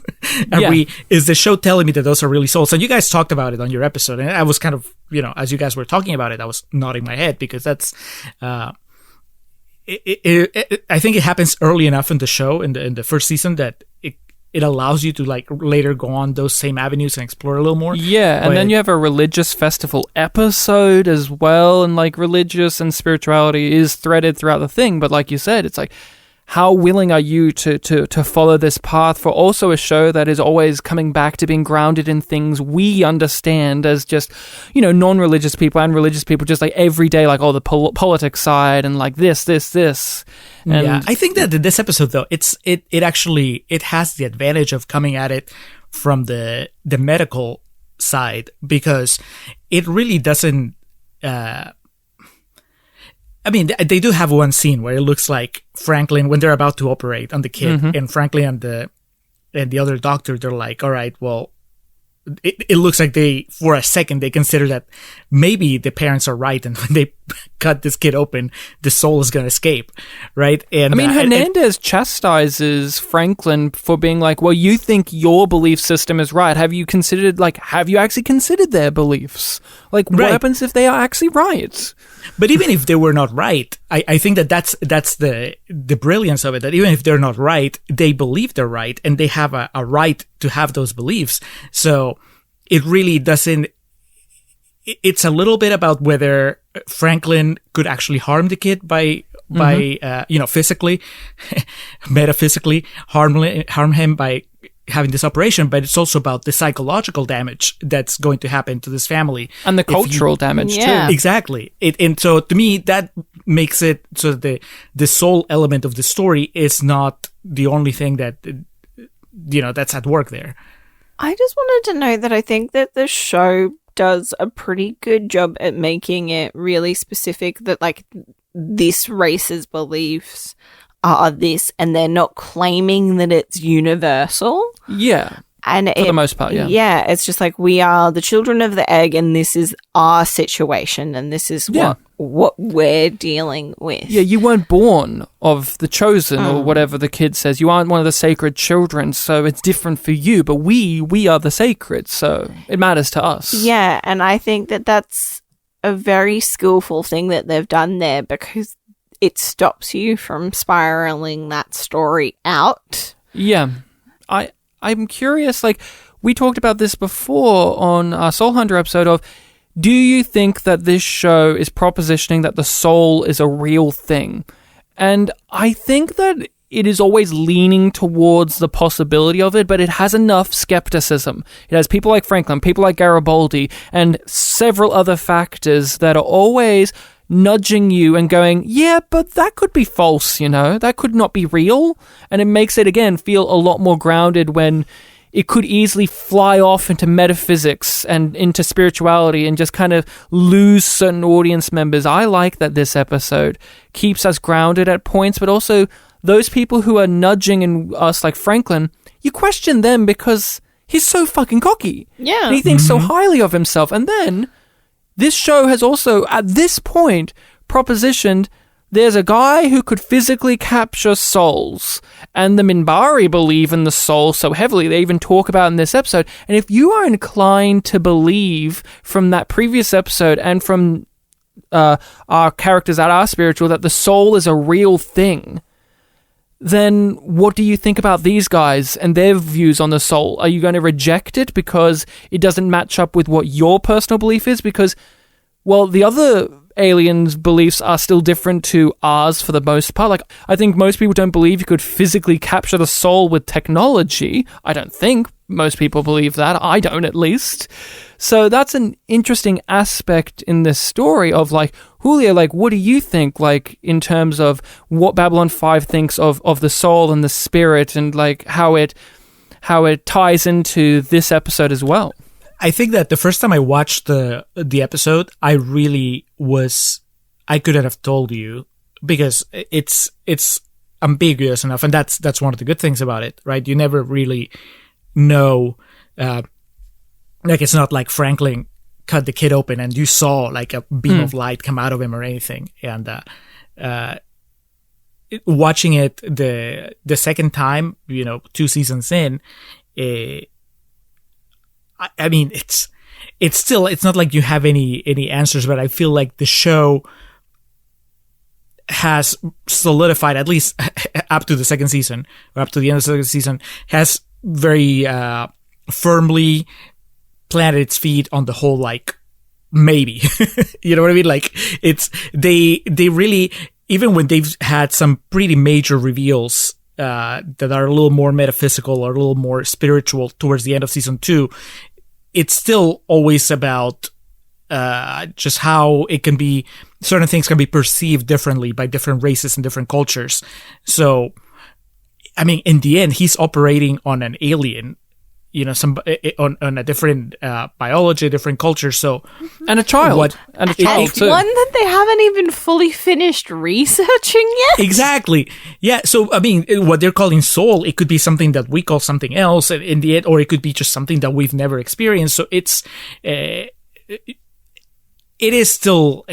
Is the show telling me that those are really souls? And you guys talked about it on your episode, and I was kind of, as you guys were talking about it, I was nodding my head because that's, I think it happens early enough in the show, in the first season, that it allows you to like later go on those same avenues and explore a little more. Yeah, and then you have a religious festival episode as well, and like religious and spirituality is threaded throughout the thing. But like you said, it's like, how willing are you to follow this path for also a show that is always coming back to being grounded in things we understand as just, non-religious people and religious people, just like every day, like, the politics side and like this. And yeah, I think that this episode though, it has the advantage of coming at it from the medical side, because it really doesn't, they do have one scene where it looks like Franklin, when they're about to operate on the kid, and Franklin and the other doctor, they're like, all right, well, it looks like for a second, they consider that maybe the parents are right, and when they cut this kid open, the soul is going to escape, right? And I mean, Hernandez chastises Franklin for being like, well, you think your belief system is right. Have you actually considered their beliefs? Like, what happens if they are actually right? But even if they were not right, I think that's the brilliance of it, that even if they're not right, they believe they're right, and they have a right to have those beliefs. So it really doesn't... It's a little bit about whether Franklin could actually harm the kid by physically, metaphysically harm him by having this operation, but it's also about the psychological damage that's going to happen to this family. And the cultural damage too. Exactly. And so to me, that makes it so that the soul element of the story is not the only thing that, that's at work there. I just wanted to note that I think that the show does a pretty good job at making it really specific that, like, this race's beliefs are this, and they're not claiming that it's universal. Yeah. And for the most part, yeah. Yeah, it's just like, we are the children of the egg, and this is our situation, and this is what we're dealing with. Yeah, you weren't born of the chosen or whatever the kid says. You aren't one of the sacred children, so it's different for you. But we are the sacred, so it matters to us. Yeah, and I think that that's a very skillful thing that they've done there, because it stops you from spiraling that story out. Yeah. I'm curious, like, we talked about this before on our Soul Hunter episode of, do you think that this show is propositioning that the soul is a real thing? And I think that it is always leaning towards the possibility of it, but it has enough skepticism. It has people like Franklin, people like Garibaldi, and several other factors that are always nudging you and going, yeah, but that could be false, that could not be real. And it makes it, again, feel a lot more grounded when it could easily fly off into metaphysics and into spirituality and just kind of lose certain audience members. I like that this episode keeps us grounded at points, but also those people who are nudging in us, like Franklin, you question them because he's so fucking cocky. Yeah. And he thinks so highly of himself. And then this show has also, at this point, propositioned there's a guy who could physically capture souls, and the Mbryo believe in the soul so heavily, they even talk about it in this episode. And if you are inclined to believe from that previous episode and from our characters that are spiritual that the soul is a real thing, then what do you think about these guys and their views on the soul? Are you going to reject it because it doesn't match up with what your personal belief is? Because, well, the other aliens' beliefs are still different to ours for the most part. Like, I think most people don't believe you could physically capture the soul with technology. I don't think most people believe that. I don't, at least. So that's an interesting aspect in this story of, like, Julio, like, what do you think, like, in terms of what Babylon 5 thinks of the soul and the spirit, and, like, how it ties into this episode as well? I think that the first time I watched the episode, I couldn't have told you, because it's ambiguous enough, and that's one of the good things about it, right? You never really know, like, it's not like Franklin cut the kid open and you saw like a beam of light come out of him or anything. And watching it the second time, 2 seasons in, I mean, it's not like you have any answers, but I feel like the show has solidified, at least up to the second season, or up to the end of the second season, has very firmly planted its feet on the whole, like, maybe. You know what I mean? Like, they really, even when they've had some pretty major reveals that are a little more metaphysical or a little more spiritual towards the end of season 2, it's still always about just how it can be, certain things can be perceived differently by different races and different cultures. So, I mean, in the end, he's operating on an alien, on a different biology, different culture. So, and a child, too. One that they haven't even fully finished researching yet. Exactly. Yeah. So, I mean, what they're calling soul, it could be something that we call something else in the end, or it could be just something that we've never experienced. So it's it is still,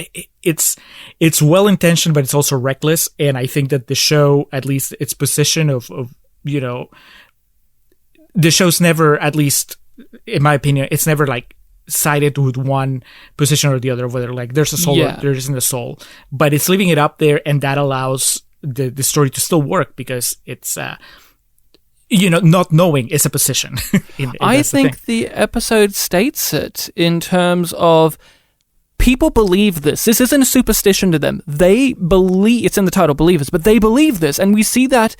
it's well intentioned, but it's also reckless. And I think that the show, at least its position of you know, the show's never, at least in my opinion, it's never like sided with one position or the other, whether like there's a soul or there isn't a soul, but it's leaving it up there, and that allows the story to still work because it's you know, not knowing is a position. I think the episode states it in terms of people believe this. This isn't a superstition to them. They believe, it's in the title, believers, but they believe this. And we see that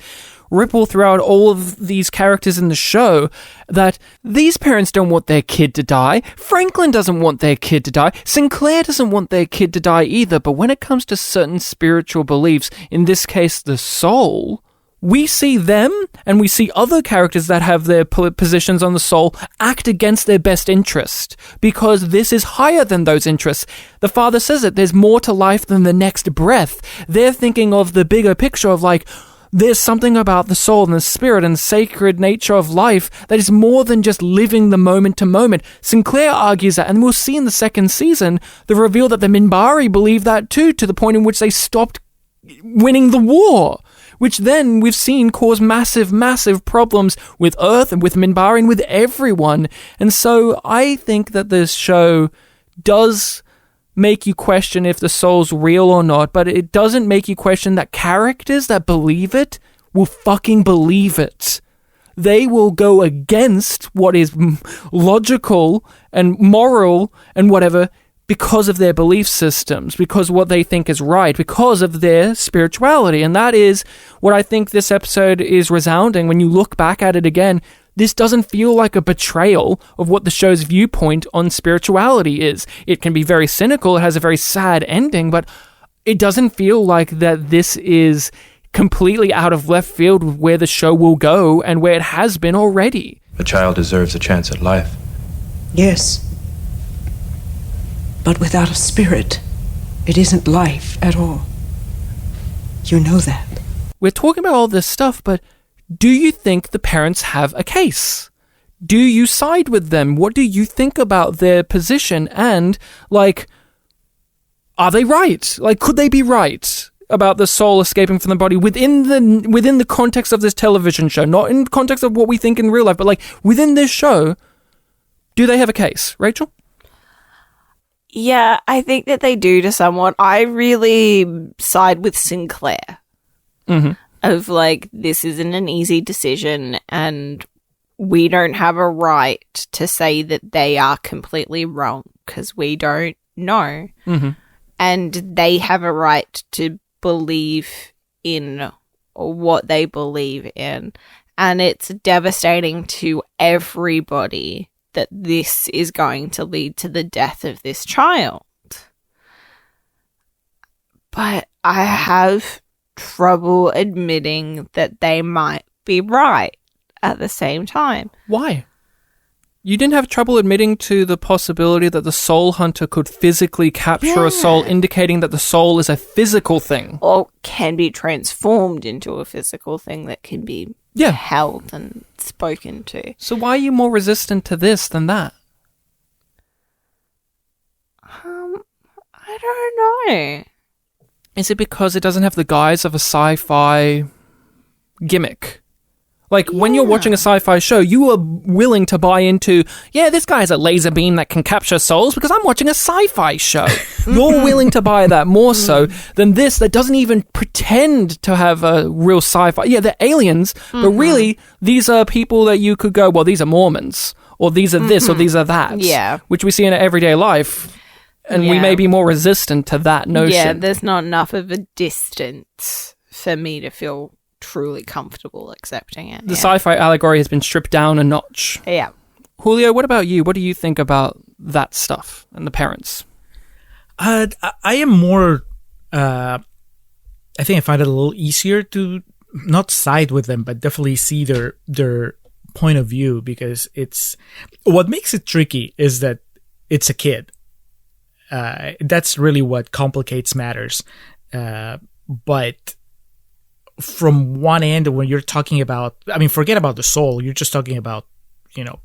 ripple throughout all of these characters in the show, that these parents don't want their kid to die. Franklin doesn't want their kid to die. Sinclair doesn't want their kid to die either. But when it comes to certain spiritual beliefs, in this case, the soul, we see them and we see other characters that have their positions on the soul act against their best interest because this is higher than those interests. The father says it, there's more to life than the next breath. They're thinking of the bigger picture of like, there's something about the soul and the spirit and the sacred nature of life that is more than just living the moment to moment. Sinclair argues that, and we'll see in the second season the reveal that the Mbryo believe that too, to the point in which they stopped winning the war, which then we've seen cause massive, massive problems with Earth and with Mbryo and with everyone. And so I think that this show does make you question if the soul's real or not, but it doesn't make you question that characters that believe it will fucking believe it. They will go against what is logical and moral and whatever because of their belief systems, because what they think is right, because of their spirituality. And that is what I think this episode is resounding. When you look back at it again, this doesn't feel like a betrayal of what the show's viewpoint on spirituality is. It can be very cynical, it has a very sad ending, but it doesn't feel like that this is completely out of left field with where the show will go and where it has been already. A child deserves a chance at life. Yes. But without a spirit, it isn't life at all. You know that. We're talking about all this stuff, but do you think the parents have a case? Do you side with them? What do you think about their position? And, like, are they right? Like, could they be right about the soul escaping from the body within the context of this television show? Not in context of what we think in real life, but, like, within this show, do they have a case? Rachel? Yeah, I think that they do to somewhat. I really side with Sinclair. Mm-hmm. Of like, this isn't an easy decision and we don't have a right to say that they are completely wrong because we don't know. Mm-hmm. And they have a right to believe in what they believe in. And it's devastating to everybody that this is going to lead to the death of this child. But I have trouble admitting that they might be right at the same time. Why? You didn't have trouble admitting to the possibility that the soul hunter could physically capture a soul, indicating that the soul is a physical thing. Or can be transformed into a physical thing that can be held and spoken to. So why are you more resistant to this than that? I don't know. Is it because it doesn't have the guise of a sci-fi gimmick? Like, when you're watching a sci-fi show, you are willing to buy into, this guy has a laser beam that can capture souls because I'm watching a sci-fi show. You're willing to buy that more so than this that doesn't even pretend to have a real sci-fi. Yeah, they're aliens, but really, these are people that you could go, well, these are Mormons, or these are this, or these are that. Yeah. Which we see in everyday life. And we may be more resistant to that notion. Yeah, there's not enough of a distance for me to feel truly comfortable accepting it. The sci-fi allegory has been stripped down a notch. Yeah. Julio, what about you? What do you think about that stuff and the parents? I am more... I think I find it a little easier to not side with them, but definitely see their point of view, because it's... What makes it tricky is that it's a kid. That's really what complicates matters. But from one end, when you're talking about, forget about the soul, you're just talking about,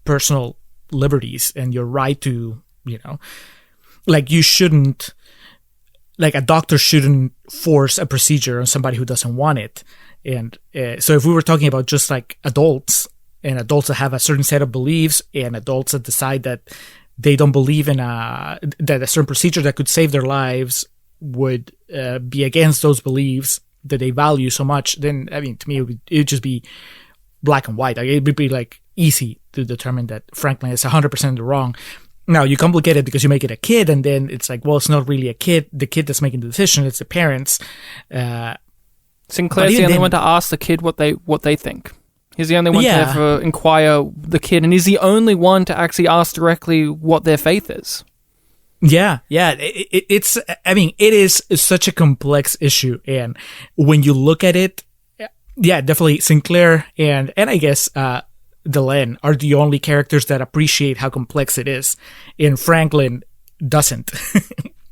personal liberties and your right to, like you shouldn't, like a doctor shouldn't force a procedure on somebody who doesn't want it. And so if we were talking about just like adults, and adults that have a certain set of beliefs, and adults that decide that they don't believe in that a certain procedure that could save their lives would be against those beliefs that they value so much, then, I mean, to me, it would just be black and white. Like, it would be like easy to determine that Franklin is 100% in the wrong. Now, you complicate it because you make it a kid, and then it's like, well, it's not really a kid. The kid that's making the decision, it's the parents. Sinclair's the only one to ask the kid what they think. He's the only one to ever inquire the kid, and he's the only one to actually ask directly what their faith is. Yeah. It's, I mean, it is such a complex issue, and when you look at it, yeah, definitely Sinclair and I guess Delenn are the only characters that appreciate how complex it is, and Franklin doesn't,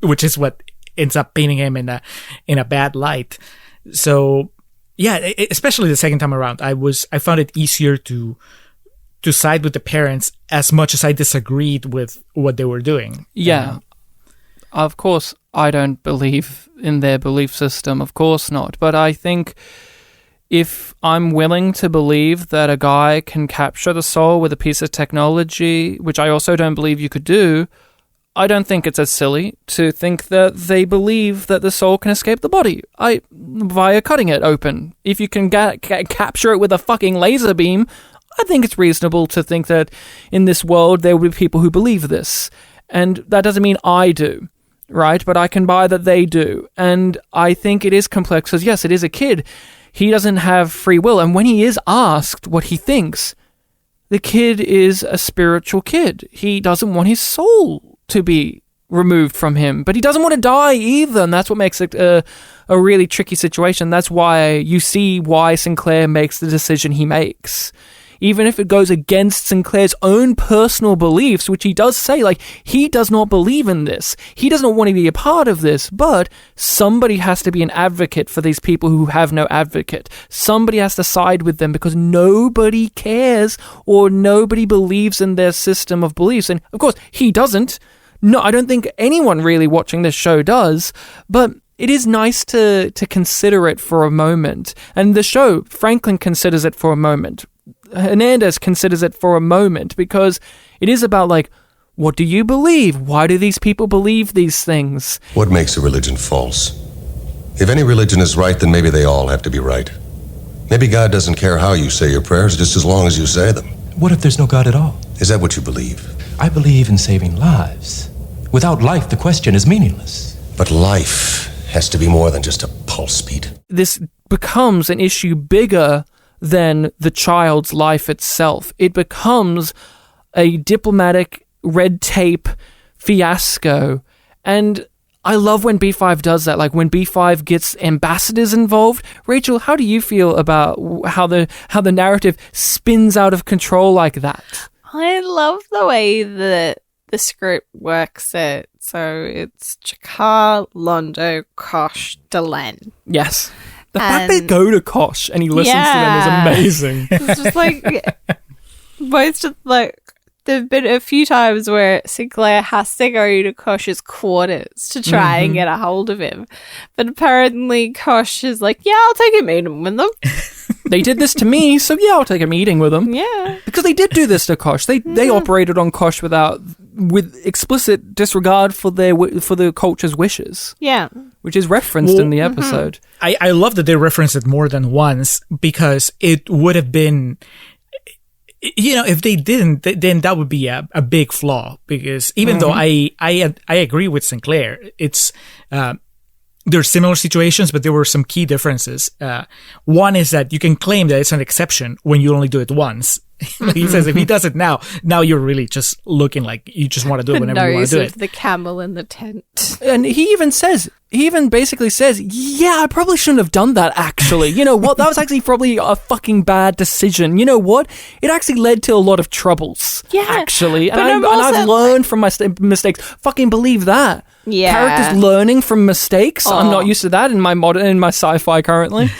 which is what ends up painting him in a bad light. So yeah, especially the second time around, I found it easier to side with the parents as much as I disagreed with what they were doing. Yeah. Of course, I don't believe in their belief system. Of course not. But I think if I'm willing to believe that a guy can capture the soul with a piece of technology, which I also don't believe you could do, I don't think it's as silly to think that they believe that the soul can escape the body via cutting it open. If you can capture it with a fucking laser beam, I think it's reasonable to think that in this world there will be people who believe this. And that doesn't mean I do, right? But I can buy that they do. And I think it is complex because, yes, it is a kid. He doesn't have free will. And when he is asked what he thinks, the kid is a spiritual kid. He doesn't want his soul to be removed from him, but he doesn't want to die either, and that's what makes it a really tricky situation. That's why you see why Sinclair makes the decision he makes. Even if it goes against Sinclair's own personal beliefs, which he does say, like, he does not believe in this. He doesn't want to be a part of this, but somebody has to be an advocate for these people who have no advocate. Somebody has to side with them because nobody cares or nobody believes in their system of beliefs. And, of course, he doesn't. No, I don't think anyone really watching this show does, but it is nice to consider it for a moment. And the show, Franklin considers it for a moment. Hernandez considers it for a moment because it is about, like, what do you believe? Why do these people believe these things? What makes a religion false? If any religion is right, then maybe they all have to be right. Maybe God doesn't care how you say your prayers, just as long as you say them. What if there's no God at all? Is that what you believe? I believe in saving lives. Without life, the question is meaningless. But life has to be more than just a pulse beat. This becomes an issue bigger than the child's life itself. It becomes a diplomatic red tape fiasco. And I love when B5 does that, like when B5 gets ambassadors involved. Rachel, how do you feel about how the narrative spins out of control like that? I love the way that the script works it. So it's Jakar, Londo, Kosh, Delenn. Yes. The fact they go to Kosh and he listens to them is amazing. It's just like, most of, like, there have been a few times where Sinclair has to go to Kosh's quarters to try and get a hold of him. But apparently Kosh is like, yeah, I'll take a meeting with them. They did this to me, so yeah, I'll take a meeting with them. Yeah. Because they did do this to Kosh. They operated on Kosh with explicit disregard for the culture's wishes. Yeah. Which is referenced in the episode. I love that they referenced it more than once because it would have been, you know, if they didn't, then that would be a big flaw. Because even though I agree with Sinclair, it's there are similar situations, but there were some key differences. One is that you can claim that it's an exception when you only do it once. He says if he does it now you're really just looking like you just want to do it whenever you want to do it. The camel in the tent. And he even basically says, yeah, I probably shouldn't have done that, actually. You know what? That was actually probably a fucking bad decision. You know what? It actually led to a lot of troubles. Yeah. Actually. And I've learned from my mistakes. Fucking believe that. Yeah. Characters learning from mistakes. Oh. I'm not used to that in my sci-fi currently.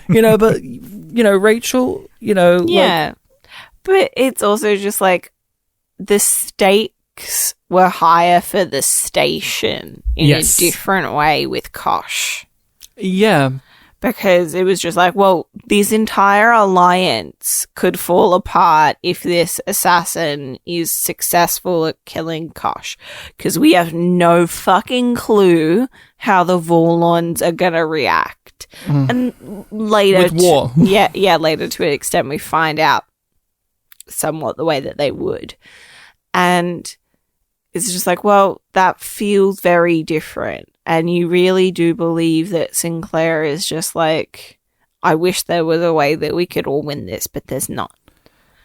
You know, but, you know, Rachel, you know. Yeah. But it's also just like the stakes were higher for the station in a different way with Kosh. Yeah. Because it was just like, well, this entire alliance could fall apart if this assassin is successful at killing Kosh. Because we have no fucking clue how the Vorlons are going to react. And later... With war. Later to an extent we find out somewhat the way that they would. And it's just like, well, that feels very different. And you really do believe that Sinclair is just like, I wish there was a way that we could all win this, but there's not.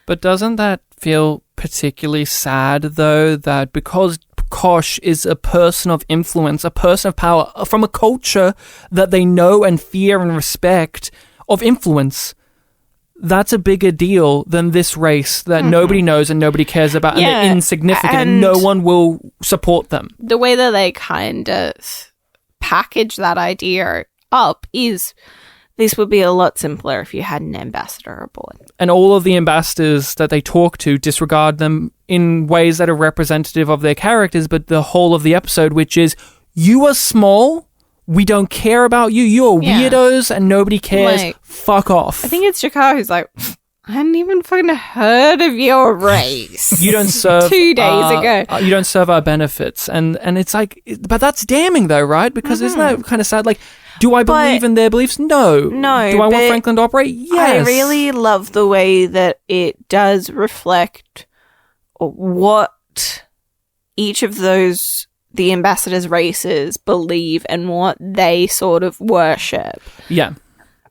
But doesn't that feel particularly sad, though, that because Kosh is a person of influence, a person of power, from a culture that they know and fear and respect of influence, that's a bigger deal than this race that nobody knows and nobody cares about, and they're insignificant and no one will support them. The way that they kind of package that idea up is this would be a lot simpler if you had an ambassador aboard. And all of the ambassadors that they talk to disregard them in ways that are representative of their characters, but the whole of the episode, which is, you are small, we don't care about you, you're weirdos and nobody cares, Like, fuck off. I think it's Jakar who's like, I hadn't even fucking heard of your race. You don't serve 2 days ago. You don't serve our benefits, and it's like, but that's damning though, right? Because isn't that kind of sad? Like, do I believe in their beliefs? No. Do I want Franklin to operate? Yes. I really love the way that it does reflect what each of those, the ambassadors' races, believe and what they sort of worship. Yeah.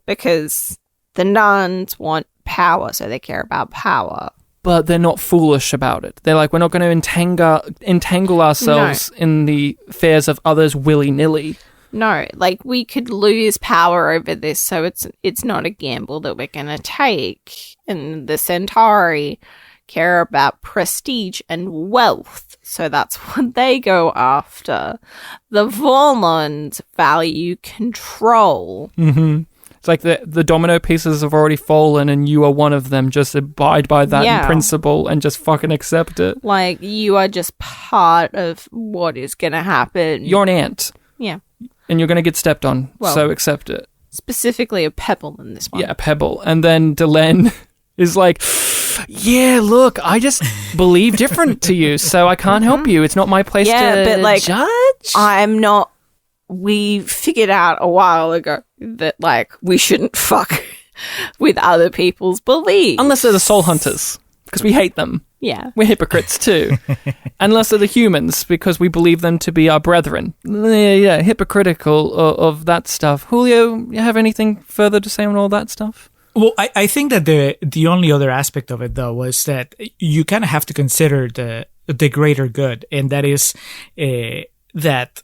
Because the nuns want power, so they care about power. But they're not foolish about it. They're like, we're not going to entangle ourselves in the affairs of others willy-nilly. No, like, we could lose power over this, so it's not a gamble that we're going to take. And the Centauri care about prestige and wealth, so that's what they go after. The Vorlons value control. Mm-hmm. It's like the domino pieces have already fallen and you are one of them. Just abide by that in principle and just fucking accept it. Like, you are just part of what is going to happen. You're an ant. Yeah. And you're going to get stepped on, so accept it. Specifically a pebble in this one. Yeah, a pebble. And then Delenn is like, yeah, look, I just believe different to you, so I can't help you. It's not my place to judge. I'm not... We figured out a while ago that, like, we shouldn't fuck with other people's beliefs. Unless they're the soul hunters, because we hate them. Yeah. We're hypocrites too. Unless they're the humans, because we believe them to be our brethren. Yeah, hypocritical of that stuff. Julio, you have anything further to say on all that stuff? Well, I think that the only other aspect of it, though, was that you kind of have to consider the greater good, and that is that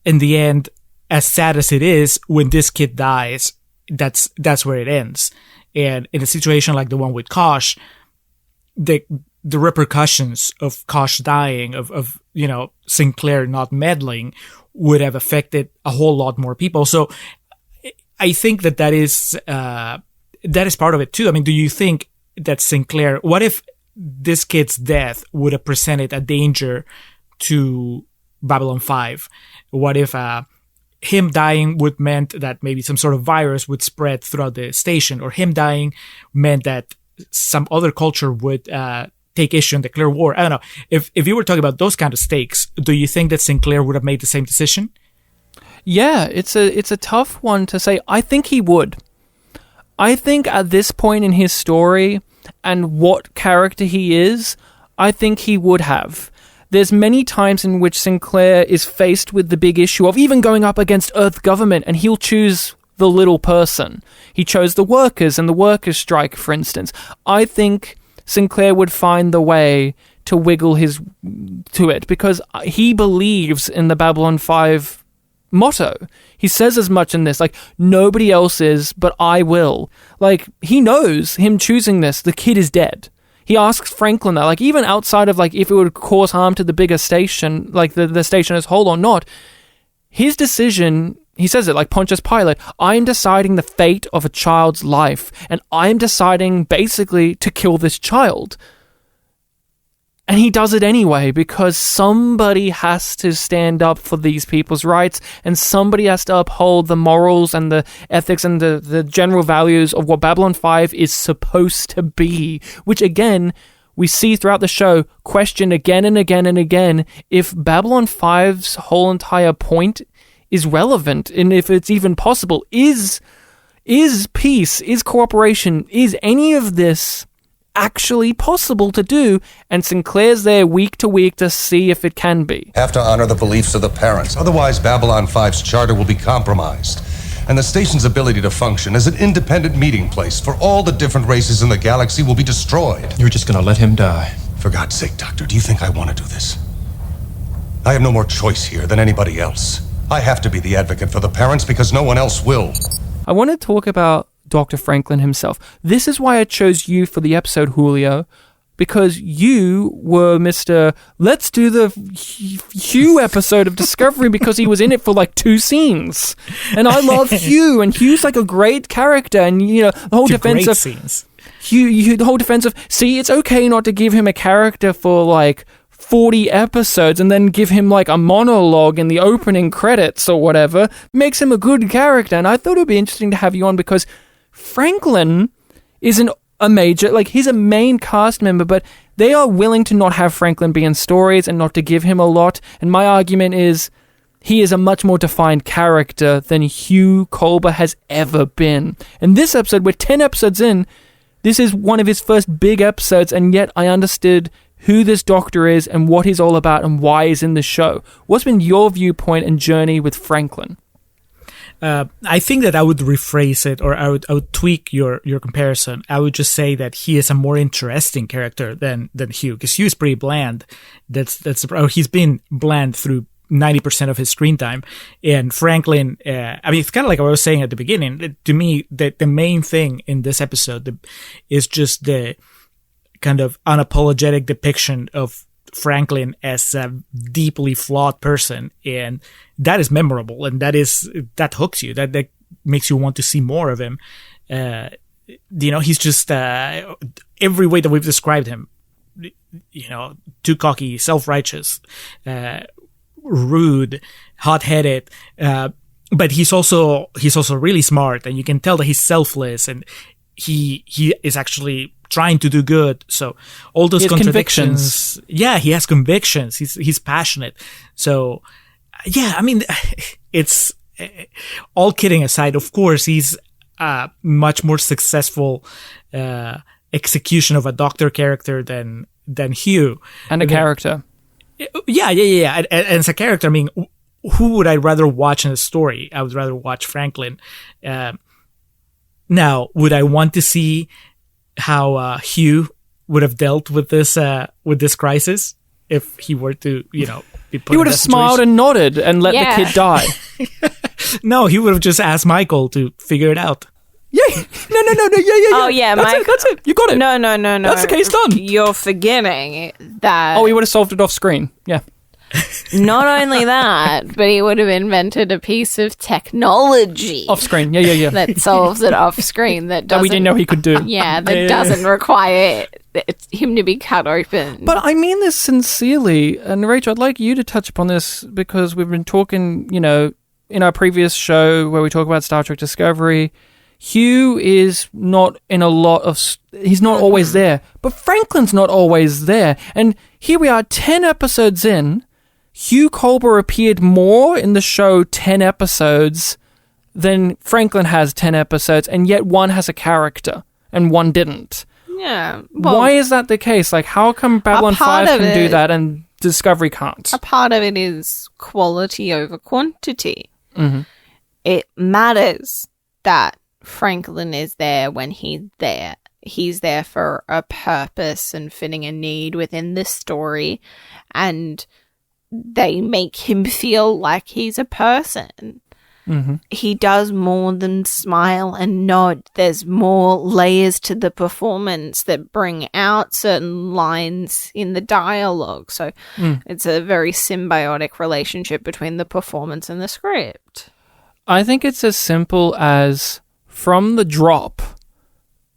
in the end, as sad as it is, when this kid dies, that's where it ends. And in a situation like the one with Kosh, the repercussions of Kosh dying, of Sinclair not meddling, would have affected a whole lot more people. So I think that is part of it too. I mean, do you think that Sinclair, what if this kid's death would have presented a danger to Babylon 5? What if him dying would meant that maybe some sort of virus would spread throughout the station, or him dying meant that some other culture would take issue in the Clear War? I don't know. If you were talking about those kind of stakes, do you think that Sinclair would have made the same decision? Yeah, it's a tough one to say. I think he would. I think at this point in his story and what character he is, I think he would have. There's many times in which Sinclair is faced with the big issue of even going up against Earth government, and he'll choose the little person. He chose the workers and the workers' strike, for instance. I think Sinclair would find the way to wiggle to it, because he believes in the Babylon 5 motto. He says as much in this, like, nobody else is, but I will. Like, he knows him choosing this, the kid is dead. He asks Franklin that, like, even outside of, like, if it would cause harm to the bigger station, like the station as a whole or not, his decision, he says it like Pontius Pilate, I am deciding the fate of a child's life, and I am deciding basically to kill this child. And he does it anyway because somebody has to stand up for these people's rights and somebody has to uphold the morals and the ethics and the general values of what Babylon 5 is supposed to be, which again, we see throughout the show questioned again and again and again if Babylon 5's whole entire point is relevant and if it's even possible. Is peace, is cooperation, is any of this actually possible to do? And Sinclair's there week to week to see if it can be. Have to honor the beliefs of the parents. Otherwise, Babylon 5's charter will be compromised. And the station's ability to function as an independent meeting place for all the different races in the galaxy will be destroyed. You're just gonna let him die. For God's sake, Doctor, do you think I want to do this? I have no more choice here than anybody else. I have to be the advocate for the parents because no one else will. I want to talk about Dr. Franklin himself. This is why I chose you for the episode, Julio, because you were Mr. Let's do the Hugh episode of Discovery because he was in it for like 2 scenes. And I love Hugh, and Hugh's like a great character, and you know, the whole defense of scenes. Hugh, the whole defense of, see, it's okay not to give him a character for like 40 episodes and then give him like a monologue in the opening credits or whatever, makes him a good character. And I thought it would be interesting to have you on because Franklin isn't a major, like he's a main cast member, but they are willing to not have Franklin be in stories and not to give him a lot. And my argument is he is a much more defined character than Hugh Culber has ever been. And this episode, we're 10 episodes in, this is one of his first big episodes, and yet I understood who this doctor is and what he's all about and why he's in the show. What's been your viewpoint and journey with Franklin? I think that I would rephrase it, or I would tweak your comparison. I would just say that he is a more interesting character than Hugh, because Hugh is pretty bland. He's been bland through 90% of his screen time, and Franklin. I mean, it's kind of like what I was saying at the beginning. To me, the main thing in this episode is just the kind of unapologetic depiction of Franklin as a deeply flawed person, and that is memorable, and that hooks you, that makes you want to see more of him. You know, he's just every way that we've described him, you know, too cocky, self-righteous, rude, hot-headed, but he's also really smart, and you can tell that he's selfless, and he is actually trying to do good. So all those contradictions. Yeah, he has convictions. He's passionate. So yeah, I mean, it's all kidding aside. Of course, he's a much more successful execution of a doctor character than Hugh. And a character. Yeah. And as a character, I mean, who would I rather watch in a story? I would rather watch Franklin. Now, would I want to see how Hugh would have dealt with this crisis if he were to, you know, be put he would have smiled and nodded and let the kid die. No, he would have just asked Michael to figure it out. Yeah, no. Yeah. Oh yeah, that's it. You got it. No. That's the case done. You're forgetting that. Oh, he would have solved it off screen. Yeah. Not only that, but he would have invented a piece of technology off screen. Yeah. that solves it off screen. That we didn't know he could do. Yeah, that doesn't require him to be cut open. But I mean this sincerely, and Rachel, I'd like you to touch upon this because we've been talking, you know, in our previous show where we talk about Star Trek Discovery. Hugh is not in a lot of... He's not always there. But Franklin's not always there. And here we are, 10 episodes in. Hugh Culber appeared more in the show 10 episodes than Franklin has 10 episodes, and yet one has a character, and one didn't. Yeah. Well, why is that the case? Like, how come Babylon 5 can do that and Discovery can't? A part of it is quality over quantity. Mm-hmm. It matters that Franklin is there when he's there. He's there for a purpose and fitting a need within this story, and they make him feel like he's a person. Mm-hmm. He does more than smile and nod. There's more layers to the performance that bring out certain lines in the dialogue. So it's a very symbiotic relationship between the performance and the script. I think it's as simple as from the drop,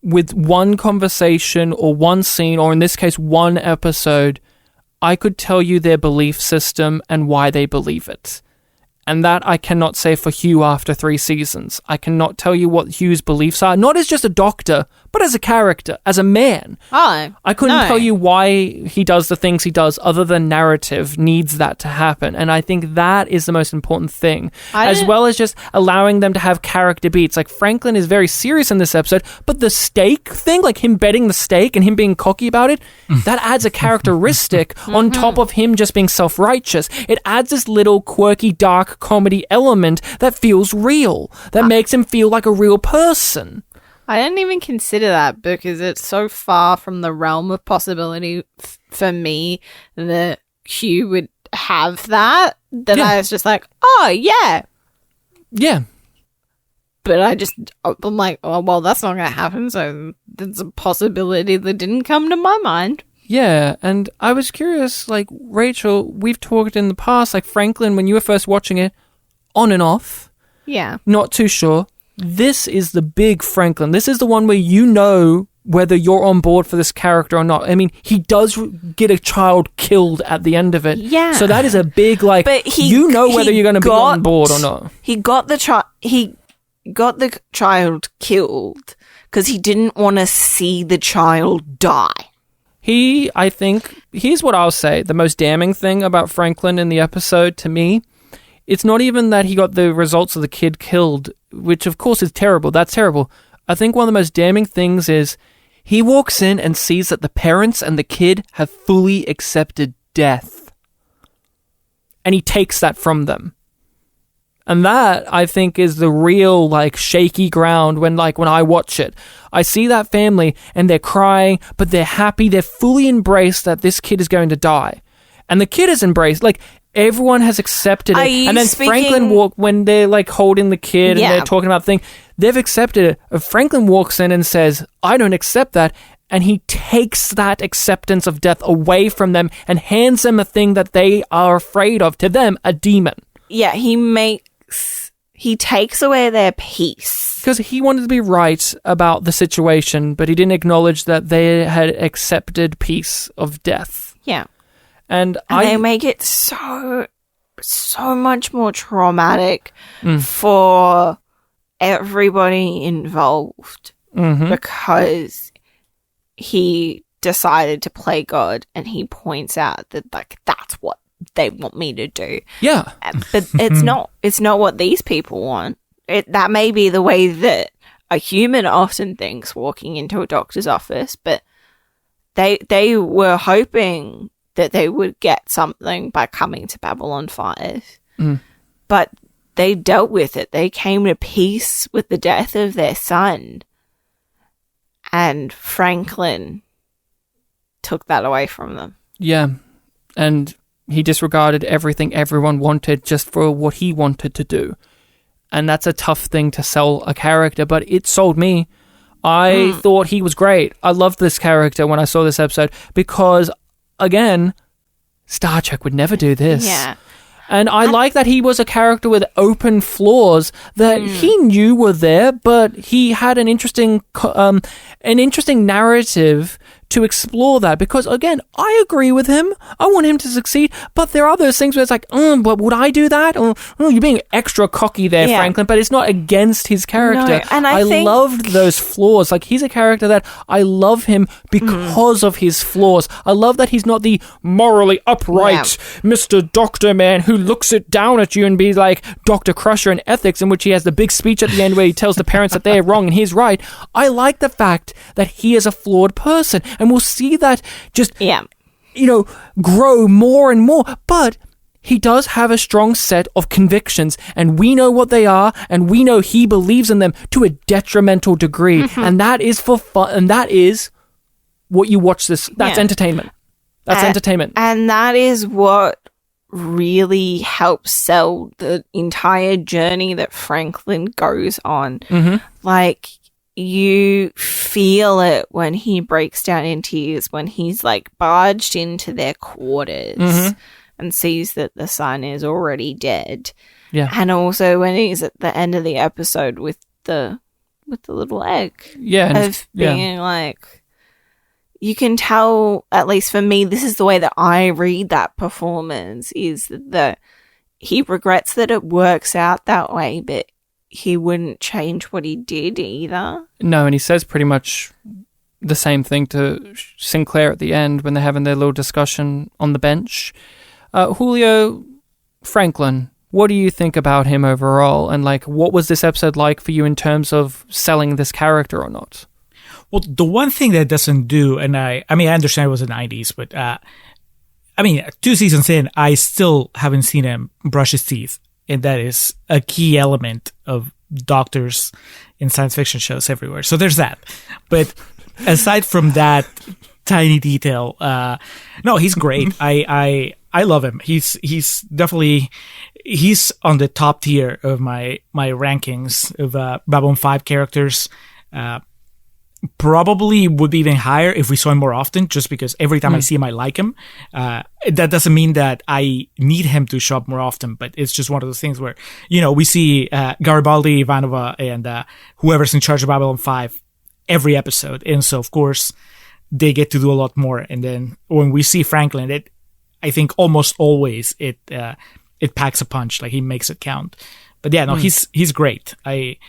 with one conversation or one scene, or in this case, one episode, I could tell you their belief system and why they believe it. And that I cannot say for Hugh after 3 seasons. I cannot tell you what Hugh's beliefs are, not as just a doctor, but as a character, as a man. Oh, I couldn't no. tell you why he does the things he does, other than narrative needs that to happen. And I think that is the most important thing, as well as just allowing them to have character beats. Like, Franklin is very serious in this episode, but the steak thing, like him betting the steak and him being cocky about it, that adds a characteristic on top of him just being self-righteous. It adds this little quirky, dark comedy element that feels real, that makes him feel like a real person. I didn't even consider that because it's so far from the realm of possibility for me that Hugh would have that I was just like, oh, yeah. Yeah. But I'm like, oh, well, that's not going to happen, so there's a possibility that didn't come to my mind. Yeah, and I was curious, like, Rachel, we've talked in the past, like, Franklin, when you were first watching it, on and off. Yeah. Not too sure. This is the big Franklin. This is the one where you know whether you're on board for this character or not. I mean, he does get a child killed at the end of it. Yeah. So that is a big, like, but you know whether you're going to be on board or not. He got the child killed because he didn't want to see the child die. I think, here's what I'll say. The most damning thing about Franklin in the episode, to me, it's not even that he got the results of the kid killed, which of course is terrible. That's terrible. I think one of the most damning things is he walks in and sees that the parents and the kid have fully accepted death. And he takes that from them. And that, I think, is the real, like, shaky ground when I watch it. I see that family and they're crying, but they're happy. They're fully embraced that this kid is going to die. And the kid is embraced. Like, everyone has accepted it. And then Franklin when they're, like, holding the kid and they're talking about things, they've accepted it. Franklin walks in and says, I don't accept that. And he takes that acceptance of death away from them and hands them a thing that they are afraid of. To them, a demon. Yeah, he takes away their peace. Because he wanted to be right about the situation, but he didn't acknowledge that they had accepted peace of death. Yeah. And they make it so much more traumatic for everybody involved because he decided to play God and he points out that, like, that's what they want me to do. Yeah. But it's not what these people want. That may be the way that a human often thinks walking into a doctor's office, but they were hoping that they would get something by coming to Babylon 5. But they dealt with it. They came to peace with the death of their son. And Franklin took that away from them. Yeah. And he disregarded everything everyone wanted just for what he wanted to do. And that's a tough thing to sell a character, but it sold me. I thought he was great. I loved this character when I saw this episode because, again, Star Trek would never do this. Yeah. And I like that he was a character with open flaws that he knew were there, but he had an interesting narrative to explore that. Because, again, I agree with him. I want him to succeed. But there are those things where it's like, but would I do that? Or, you're being extra cocky there, Franklin. But it's not against his character. No, and I think loved those flaws. Like, he's a character that I love him because of his flaws. I love that he's not the morally upright Mr. Doctor man who looks it down at you and be like Dr. Crusher in Ethics, in which he has the big speech at the end where he tells the parents that they're wrong and he's right. I like the fact that he is a flawed person. And we'll see that just, grow more and more. But he does have a strong set of convictions, and we know what they are, and we know he believes in them to a detrimental degree. And that is for fun, and that is what you watch this. That's entertainment. That's entertainment. And that is what really helps sell the entire journey that Franklin goes on. Like, you feel it when he breaks down in tears when he's like barged into their quarters and sees that the son is already dead. Yeah. And also when he's at the end of the episode with the little egg. Yeah. Of being like, you can tell, at least for me, this is the way that I read that performance, is that he regrets that it works out that way, but he wouldn't change what he did either. No, and he says pretty much the same thing to Sinclair at the end when they're having their little discussion on the bench. Julio, Franklin, what do you think about him overall? And like, what was this episode like for you in terms of selling this character or not? Well, the one thing that it doesn't do, and I understand it was the 90s, but 2 seasons in, I still haven't seen him brush his teeth. And that is a key element of doctors in science fiction shows everywhere. So there's that. But aside from that tiny detail, no, he's great. I love him. He's definitely, he's on the top tier of my rankings of Babylon 5 characters. Probably would be even higher if we saw him more often, just because every time I see him, I like him. That doesn't mean that I need him to show up more often, but it's just one of those things where, we see Garibaldi, Ivanova, and whoever's in charge of Babylon 5 every episode. And so, of course, they get to do a lot more. And then when we see Franklin, I think almost always it packs a punch, like he makes it count. But yeah, no, he's great. I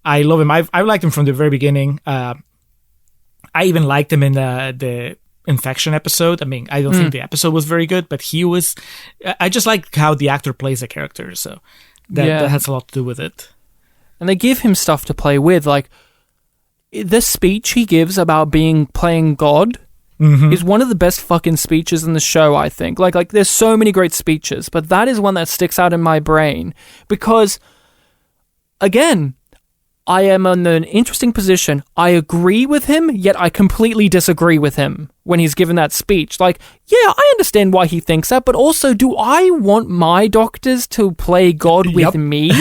love him. I liked him from the very beginning. I even liked him in the infection episode. I mean, I don't think the episode was very good, but he was. I just like how the actor plays the character, so that has a lot to do with it. And they give him stuff to play with, like the speech he gives about playing God is one of the best fucking speeches in the show. I think, like there's so many great speeches, but that is one that sticks out in my brain because, again, I am in an interesting position. I agree with him, yet I completely disagree with him when he's given that speech. Like, yeah, I understand why he thinks that, but also, do I want my doctors to play God with me?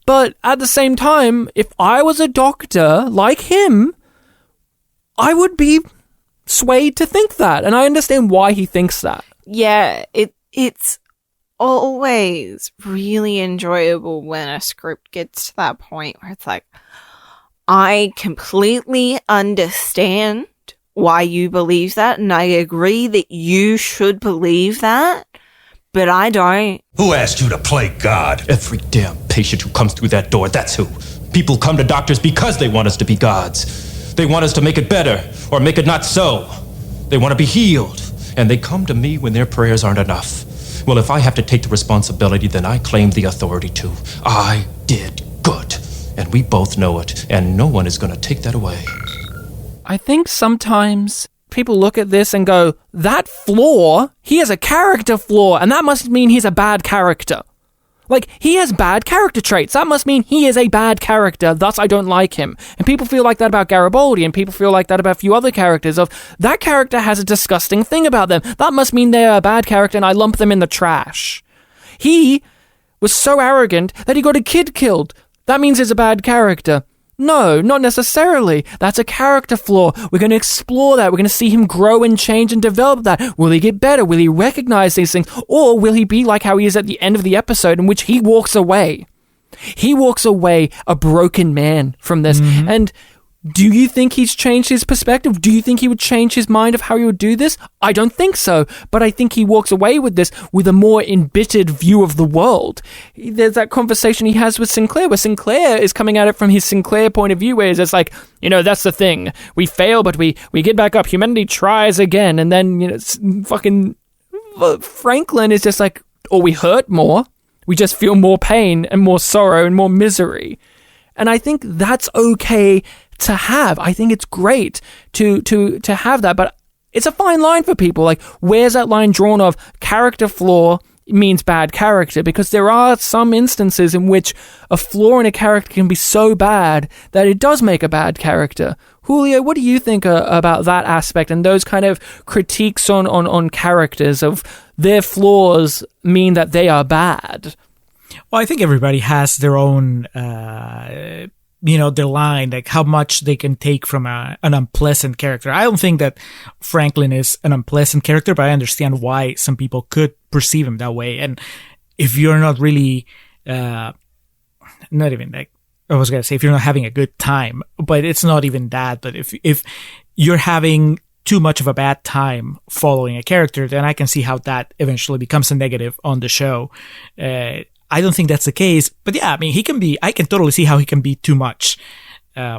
But at the same time, if I was a doctor like him, I would be swayed to think that. And I understand why he thinks that. Yeah, it's always really enjoyable when a script gets to that point where it's like, I completely understand why you believe that, and I agree that you should believe that, but I don't. Who asked you to play God? Every damn patient who comes through that door, that's who. People come to doctors because they want us to be gods. They want us to make it better or make it not so. They want to be healed, and they come to me when their prayers aren't enough. Well, if I have to take the responsibility, then I claim the authority too. I did good, and we both know it, and no one is going to take that away. I think sometimes people look at this and go, that flaw, he has a character flaw, and that must mean he's a bad character. Like, he has bad character traits. That must mean he is a bad character, thus I don't like him. And people feel like that about Garibaldi, and people feel like that about a few other characters of, that character has a disgusting thing about them. That must mean they're a bad character, and I lump them in the trash. He was so arrogant that he got a kid killed. That means he's a bad character. No, not necessarily. That's a character flaw. We're going to explore that. We're going to see him grow and change and develop that. Will he get better? Will he recognize these things? Or will he be like how he is at the end of the episode in which he walks away? He walks away a broken man from this. And do you think he's changed his perspective? Do you think he would change his mind of how he would do this? I don't think so. But I think he walks away with this with a more embittered view of the world. There's that conversation he has with Sinclair, where Sinclair is coming at it from his Sinclair point of view, where it's like, that's the thing. We fail, but we get back up. Humanity tries again. And then, fucking Franklin is just like, we hurt more. We just feel more pain and more sorrow and more misery. And I think that's okay to have. I think it's great to have that, but it's a fine line for people. Like, where's that line drawn of character flaw means bad character? Because there are some instances in which a flaw in a character can be so bad that it does make a bad character. Julio, what do you think about that aspect and those kind of critiques on characters of their flaws mean that they are bad? Well, I think everybody has their own their line, like how much they can take from an unpleasant character. I don't think that Franklin is an unpleasant character, but I understand why some people could perceive him that way. And if you're not really, not even like, I was going to say, if you're not having a good time, but it's not even that. But if you're having too much of a bad time following a character, then I can see how that eventually becomes a negative on the show. I don't think that's the case, but yeah, I mean, I can totally see how he can be too much,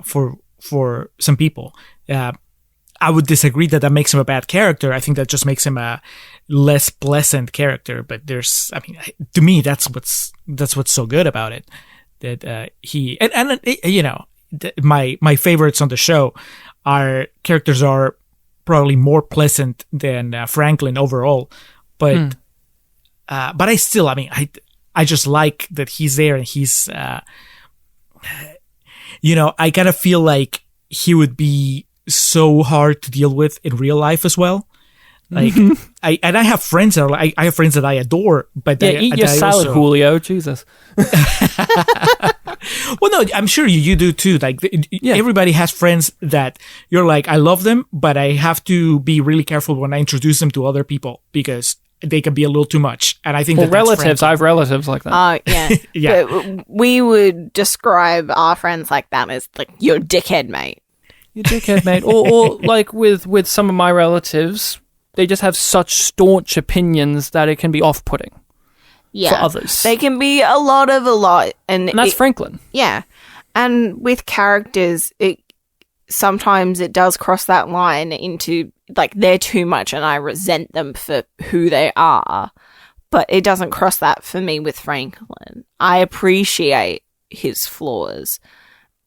for some people. I would disagree that makes him a bad character. I think that just makes him a less pleasant character, but to me, that's what's so good about it. That my favorites on the show characters are probably more pleasant than Franklin overall, but I still, I just like that he's there, and he's, I kind of feel like he would be so hard to deal with in real life as well. Like, I have friends that I have friends that I adore, but eat your salad, also... Julio. Jesus. Well, no, I'm sure you do too. Like, everybody has friends that you're like, I love them, but I have to be really careful when I introduce them to other people because they can be a little too much. And I think relatives, I have relatives like that. Yeah. Yeah. But we would describe our friends like that as like your dickhead mate. Your dickhead mate. or like with some of my relatives, they just have such staunch opinions that it can be off-putting for others. They can be a lot. And that's Franklin. Yeah. And with characters, sometimes it does cross that line into, like, they're too much and I resent them for who they are. But it doesn't cross that for me with Franklin. I appreciate his flaws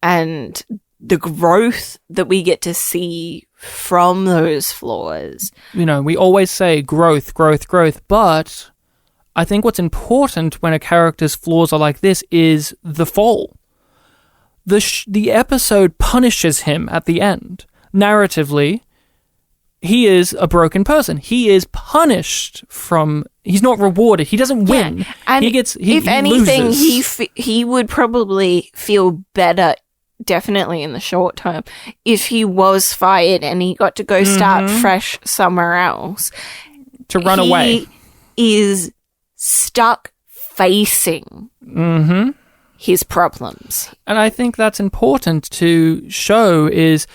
and the growth that we get to see from those flaws. We always say growth, but I think what's important when a character's flaws are like this is the fall. The episode punishes him at the end. Narratively, he is a broken person. He is punished he's not rewarded. He doesn't win. Yeah. And if anything, he would probably feel better, definitely in the short term, if he was fired and he got to go start fresh somewhere else. To run away. He is stuck facing his problems. And I think that's important to show is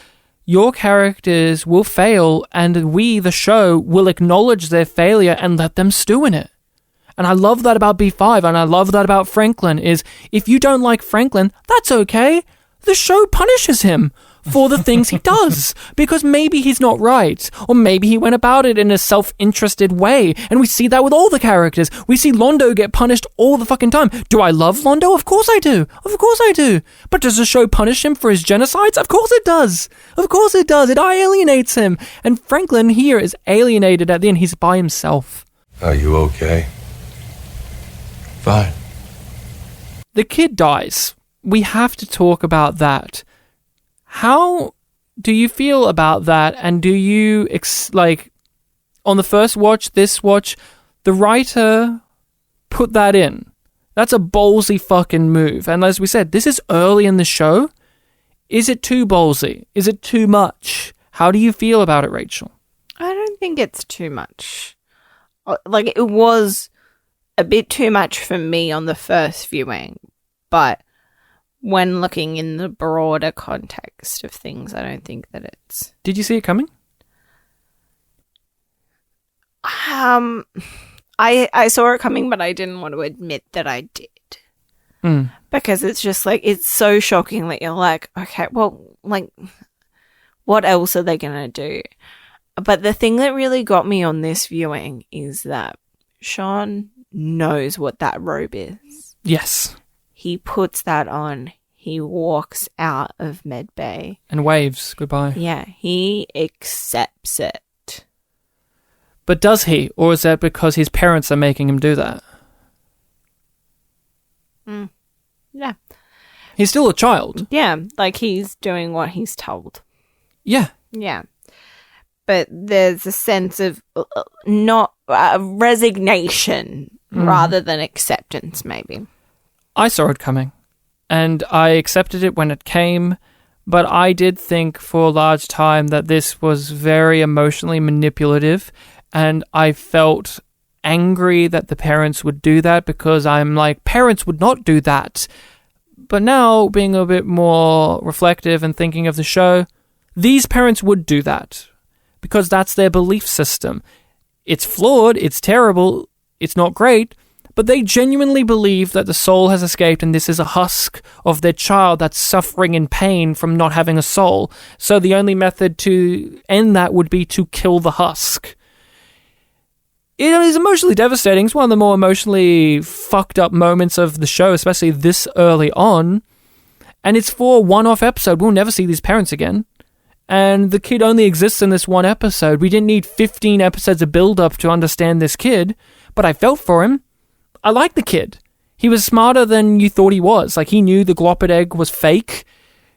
your characters will fail and we, the show, will acknowledge their failure and let them stew in it. And I love that about B5 and I love that about Franklin is if you don't like Franklin, that's okay. The show punishes him for the things he does because maybe he's not right or maybe he went about it in a self-interested way, and we see that with all the characters. We see Londo get punished all the fucking time. Do I love Londo? Of course I do. But does the show punish him for his genocides? Of course it does. It alienates him, and Franklin here is alienated at the end. He's by himself. Are you okay? Fine. The kid dies. We have to talk about that. How do you feel about that? And do you, on the first watch, this watch, the writer put that in? That's a ballsy fucking move. And as we said, this is early in the show. Is it too ballsy? Is it too much? How do you feel about it, Rachel? I don't think it's too much. Like, it was a bit too much for me on the first viewing, but when looking in the broader context of things, I don't think that it's... Did you see it coming? I saw it coming, but I didn't want to admit that I did. Because it's just like, it's so shocking that you're like, okay, well, like, what else are they going to do? But the thing that really got me on this viewing is that Sean knows what that robe is. Yes. He puts that on. He walks out of Med Bay. And waves goodbye. Yeah, he accepts it. But does he? Or is that because his parents are making him do that? Yeah. He's still a child. Yeah, like he's doing what he's told. Yeah. Yeah. But there's a sense of resignation rather than acceptance, maybe. I saw it coming, and I accepted it when it came, but I did think for a large time that this was very emotionally manipulative, and I felt angry that the parents would do that because I'm like, parents would not do that. But now, being a bit more reflective and thinking of the show, These parents would do that because that's their belief system. It's flawed, it's terrible, it's not great, but they genuinely believe that the soul has escaped and this is a husk of their child that's suffering in pain from not having a soul. So the only method to end that would be to kill the husk. It is emotionally devastating. It's one of the more emotionally fucked up moments of the show, especially this early on. And it's for a one-off episode. We'll never see these parents again. And the kid only exists in this one episode. We didn't need 15 episodes of build-up to understand this kid, but I felt for him. I liked the kid. He was smarter than you thought he was. Like, he knew the Glopid egg was fake.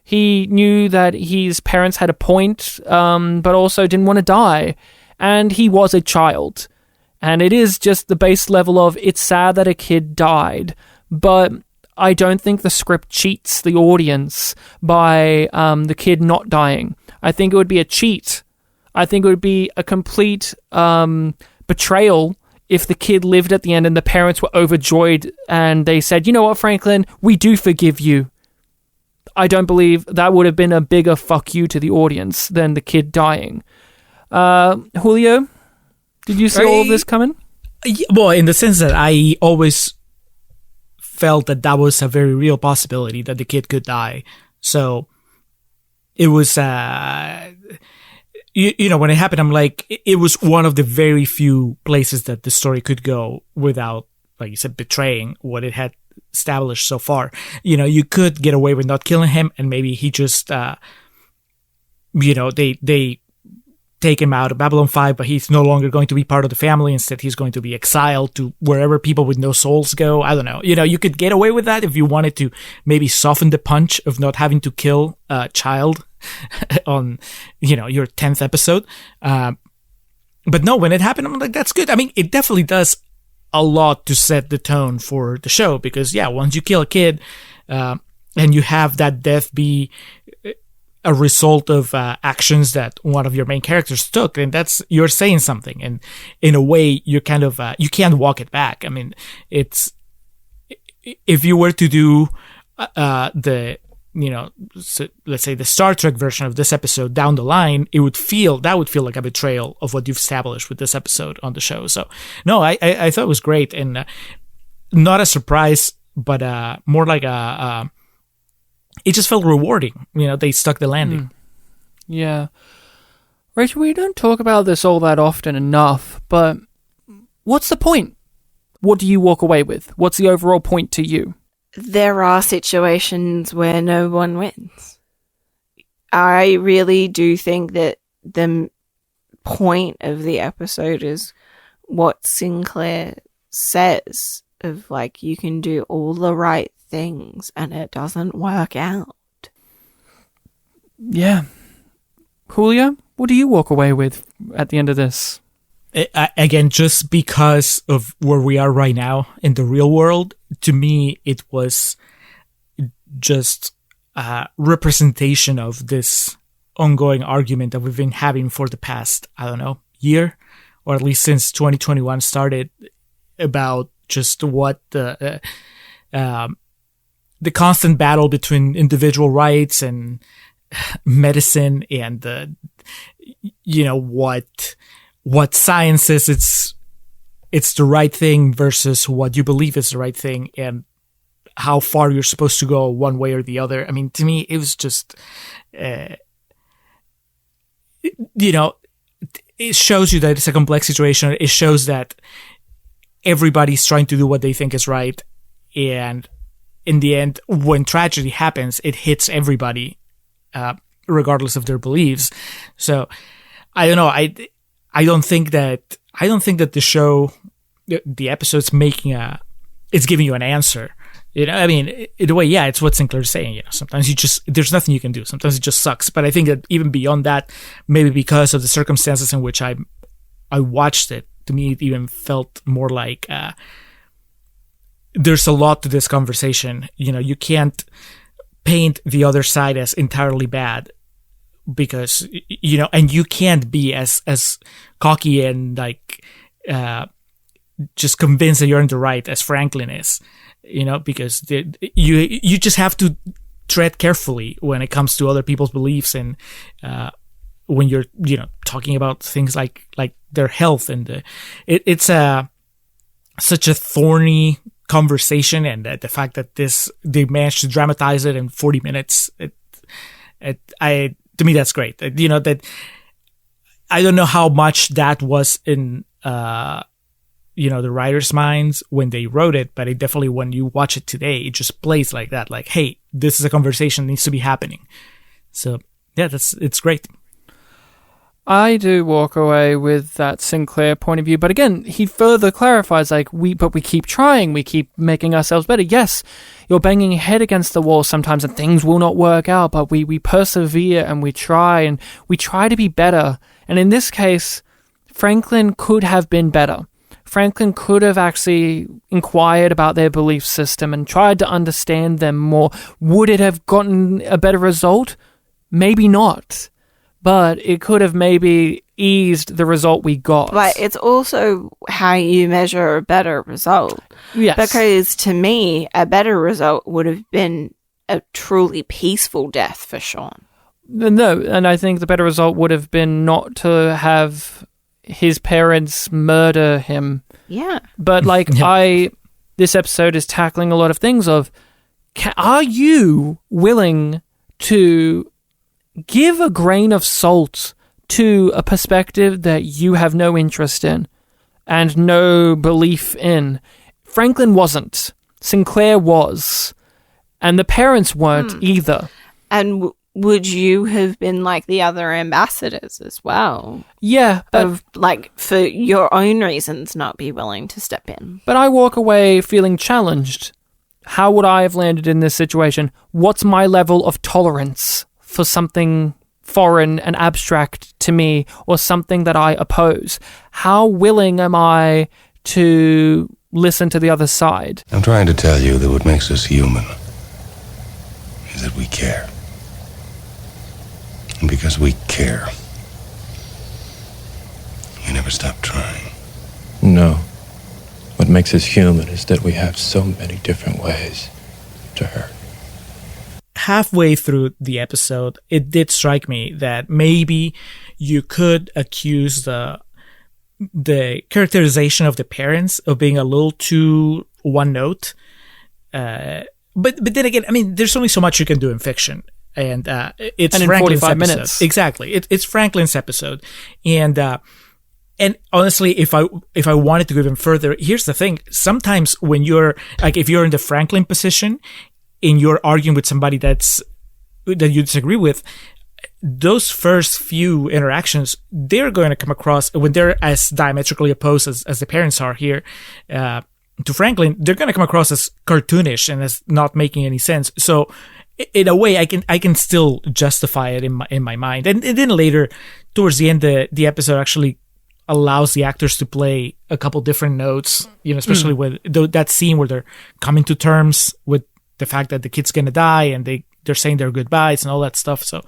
He knew that his parents had a point, but also didn't want to die. And he was a child. And it is just the base level of, it's sad that a kid died, but I don't think the script cheats the audience by the kid not dying. I think it would be a cheat. I think it would be a complete betrayal if the kid lived at the end and the parents were overjoyed and they said, you know what, Franklin, we do forgive you. I don't believe that would have been a bigger fuck you to the audience than the kid dying. Julio, did you see all of this coming? Well, in the sense that I always felt that was a very real possibility that the kid could die. So it was, you know, when it happened, I'm like, it was one of the very few places that the story could go without, like you said, betraying what it had established so far. You know, you could get away with not killing him, and maybe he just, you know, they take him out of Babylon 5, but he's no longer going to be part of the family. Instead, he's going to be exiled to wherever people with no souls go. I don't know. You know, you could get away with that if you wanted to maybe soften the punch of not having to kill a child on, you know, your 10th episode. But no, when it happened, I'm like, that's good. I mean, it definitely does a lot to set the tone for the show because, yeah, once you kill a kid and you have that death be a result of actions that one of your main characters took, and you're saying something, and in a way you're kind of you can't walk it back. I mean, it's, if you were to do the, you know, so let's say the Star Trek version of this episode down the line, that would feel like a betrayal of what you've established with this episode on the show. So no, I thought it was great, and not a surprise, but more like it just felt rewarding. You know, they stuck the landing. Yeah. Rachel, we don't talk about this all that often enough, but what's the point? What do you walk away with? What's the overall point to you? There are situations where no one wins. I really do think that the point of the episode is what Sinclair says of, like, you can do all the right things and it doesn't work out. Yeah. Julio, what do you walk away with at the end of this? Again, just because of where we are right now in the real world, to me, it was just a representation of this ongoing argument that we've been having for the past, I don't know, year, or at least since 2021 started, about just what the constant battle between individual rights and medicine and you know, what science is, it's the right thing versus what you believe is the right thing, and how far you're supposed to go one way or the other. I mean, to me, it was just, you know, it shows you that it's a complex situation. It shows that everybody's trying to do what they think is right, and in the end, when tragedy happens, it hits everybody, regardless of their beliefs. So, I don't know. I don't think that the show, the episode's it's giving you an answer. You know, I mean, in a way, yeah, it's what Sinclair's saying. You know, sometimes there's nothing you can do. Sometimes it just sucks. But I think that even beyond that, maybe because of the circumstances in which I watched it, to me, it even felt more like there's a lot to this conversation. You know, you can't paint the other side as entirely bad, because, you know, and you can't be as cocky and like just convinced that you're in the right as Franklin is, you know, because you just have to tread carefully when it comes to other people's beliefs, and when you're talking about things like their health, and it's such a thorny conversation, and the fact that they managed to dramatize it in 40 minutes, to me that's great. That I don't know how much that was in the writers' minds when they wrote it, but it definitely, when you watch it today, it just plays like that. Like, hey, this is a conversation that needs to be happening. So yeah, it's great. I do walk away with that Sinclair point of view, but again, he further clarifies, like, we keep trying, we keep making ourselves better. Yes, you're banging your head against the wall sometimes and things will not work out, but we persevere and we try to be better. And in this case, Franklin could have been better. Franklin could have actually inquired about their belief system and tried to understand them more. Would it have gotten a better result? Maybe not. But it could have maybe eased the result we got. But it's also how you measure a better result. Yes. Because to me, a better result would have been a truly peaceful death for Sean. No, and I think the better result would have been not to have his parents murder him. Yeah. But this episode is tackling a lot of things of, are you willing to give a grain of salt to a perspective that you have no interest in and no belief in? Franklin wasn't. Sinclair was. And the parents weren't either. And would you have been like the other ambassadors as well? Yeah. But for your own reasons, not be willing to step in. But I walk away feeling challenged. How would I have landed in this situation? What's my level of tolerance for something foreign and abstract to me, or something that I oppose? How willing am I to listen to the other side? I'm trying to tell you that what makes us human is that we care. And because we care, we never stop trying. No. What makes us human is that we have so many different ways to hurt. Halfway through the episode, it did strike me that maybe you could accuse the characterization of the parents of being a little too one note. But then again, I mean, there's only so much you can do in fiction. And it's and in Franklin's 45 episode. minutes. Exactly. It's Franklin's episode. And honestly, if I wanted to go even further, here's the thing. Sometimes when you're, like, if you're in the Franklin position and you're arguing with somebody that you disagree with, those first few interactions, they're going to come across, when they're as diametrically opposed as the parents are here, to Franklin, they're going to come across as cartoonish and as not making any sense. So in a way, I can still justify it in my mind. And then later, towards the end, the episode actually allows the actors to play a couple different notes, especially with that scene where they're coming to terms with the fact that the kid's gonna die and they're saying their goodbyes and all that stuff. So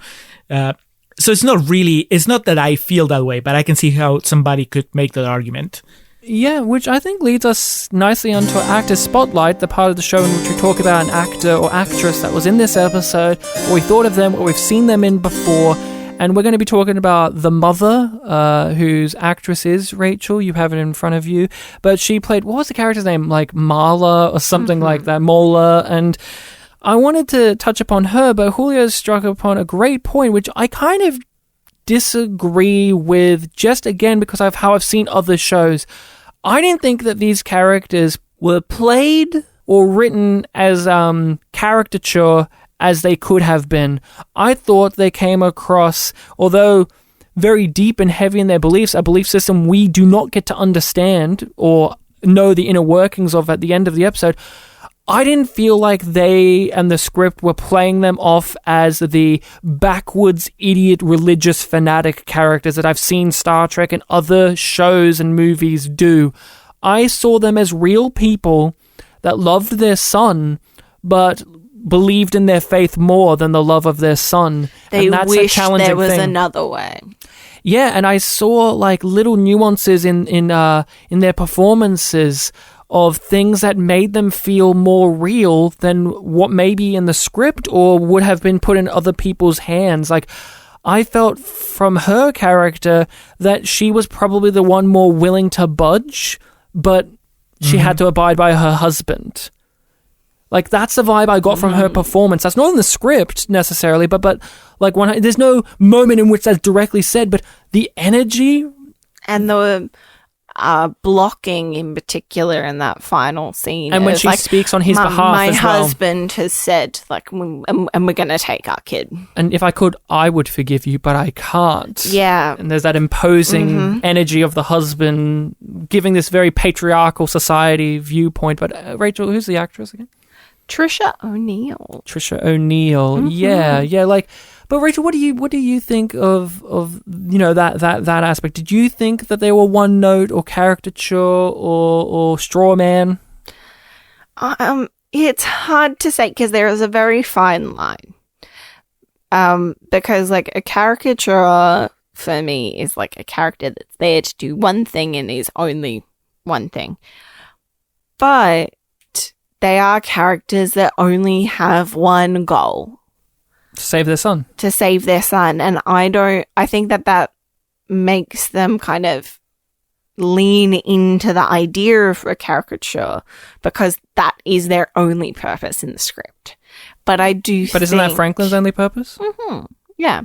it's not that I feel that way, but I can see how somebody could make that argument. Yeah, which I think leads us nicely onto Actor Spotlight, the part of the show in which we talk about an actor or actress that was in this episode, what we thought of them, what we've seen them in before. And we're going to be talking about the mother, whose actress is Rachel. You have it in front of you. But she played, what was the character's name? Like Marla or something like that, Mola. And I wanted to touch upon her, but Julio struck upon a great point, which I kind of disagree with, just again because of how I've seen other shows. I didn't think that these characters were played or written as caricature as they could have been. I thought they came across, although very deep and heavy in their beliefs, a belief system we do not get to understand or know the inner workings of at the end of the episode. I didn't feel like they and the script were playing them off as the backwards, idiot, religious fanatic characters that I've seen Star Trek and other shows and movies do. I saw them as real people that loved their son, but believed in their faith more than the love of their son. They and that's wish a challenging there was thing. another way. Yeah, and I saw like little nuances in their performances of things that made them feel more real than what may be in the script or would have been put in other people's hands. Like, I felt from her character that she was probably the one more willing to budge, but she had to abide by her husband. Like, that's the vibe I got from her performance. That's not in the script necessarily, but like, there's no moment in which that's directly said, but the energy and the blocking in particular in that final scene. And when she speaks on his behalf my as well. husband has said, like, and we're going to take our kid. And if I could, I would forgive you, but I can't. Yeah. And there's that imposing energy of the husband giving this very patriarchal society viewpoint. But Rachel, who's the actress again? Trisha O'Neill. Yeah. Like, but Rachel, what do you think of that aspect? Did you think that they were one note or caricature or straw man? It's hard to say because there is a very fine line. Because like a caricature for me is like a character that's there to do one thing and is only one thing. But they are characters that only have one goal. To save their son. And I think that makes them kind of lean into the idea of a caricature because that is their only purpose in the script. But isn't that Franklin's only purpose? Yeah.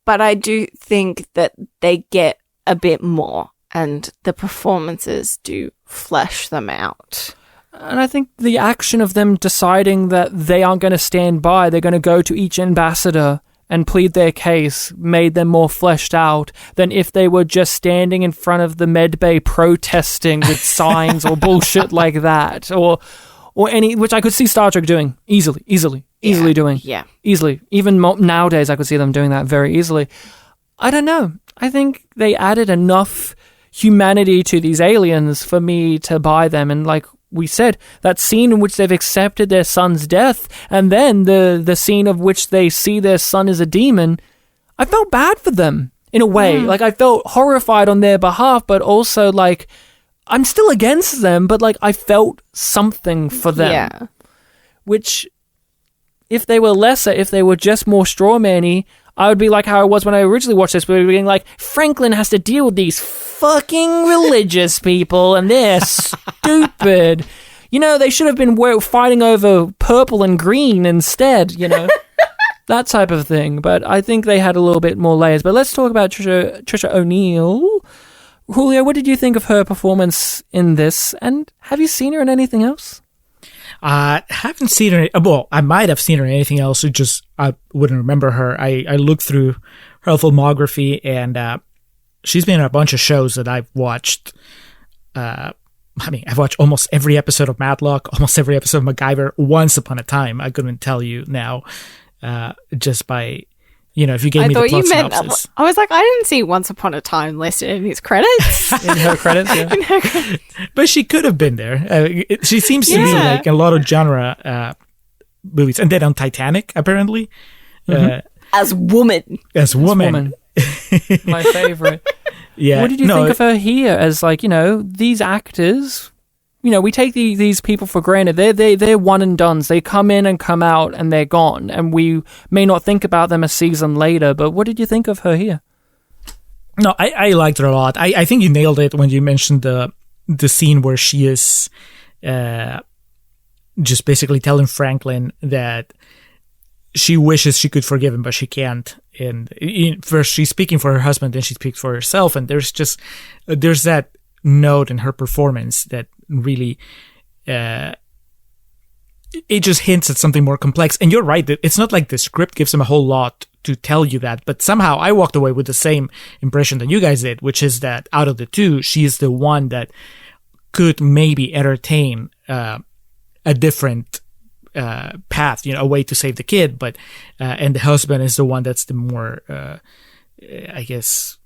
But I do think that they get a bit more and the performances do flesh them out. And I think the action of them deciding that they aren't going to stand by, they're going to go to each ambassador and plead their case, made them more fleshed out than if they were just standing in front of the med bay protesting with signs or bullshit like that. Or any, which I could see Star Trek doing easily doing. Yeah. Easily. Even nowadays, I could see them doing that very easily. I don't know. I think they added enough humanity to these aliens for me to buy them. And like we said, that scene in which they've accepted their son's death, and then the scene of which they see their son as a demon, I felt bad for them in a way. Like, I felt horrified on their behalf, but also like, I'm still against them, but like, I felt something for them. Yeah. Which, if they were lesser, if they were just more strawman-y, I would be like how I was when I originally watched this, where we were being like, Franklin has to deal with these fucking religious people, and they're stupid. You know, they should have been fighting over purple and green instead, you know? That type of thing. But I think they had a little bit more layers. But let's talk about Trisha O'Neill. Julio, what did you think of her performance in this? And have you seen her in anything else? I haven't seen her. Well, I might have seen her in anything else. It just, I wouldn't remember her. I looked through her filmography, and she's been in a bunch of shows that I've watched. I've watched almost every episode of Matlock, almost every episode of MacGyver. Once upon a time, I couldn't tell you now, just by, if you gave me the plot synopsis. I was like, I didn't see Once Upon a Time listed in his credits. In her credits, yeah. In her credits. But she could have been there. She seems to be like a lot of genre movies. And then on Titanic, apparently. As woman. My favorite. Yeah. What did you think of her here as, like, these actors, we take these people for granted. They're one and dones. They come in and come out and they're gone. And we may not think about them a season later, but what did you think of her here? No, I liked her a lot. I think you nailed it when you mentioned the scene where she is just basically telling Franklin that she wishes she could forgive him, but she can't. And first she's speaking for her husband, then she speaks for herself. And there's that note in her performance that really, it just hints at something more complex. And you're right, it's not like the script gives him a whole lot to tell you that, but somehow I walked away with the same impression that you guys did, which is that out of the two, she is the one that could maybe entertain a different path, a way to save the kid, but and the husband is the one that's the more, I guess,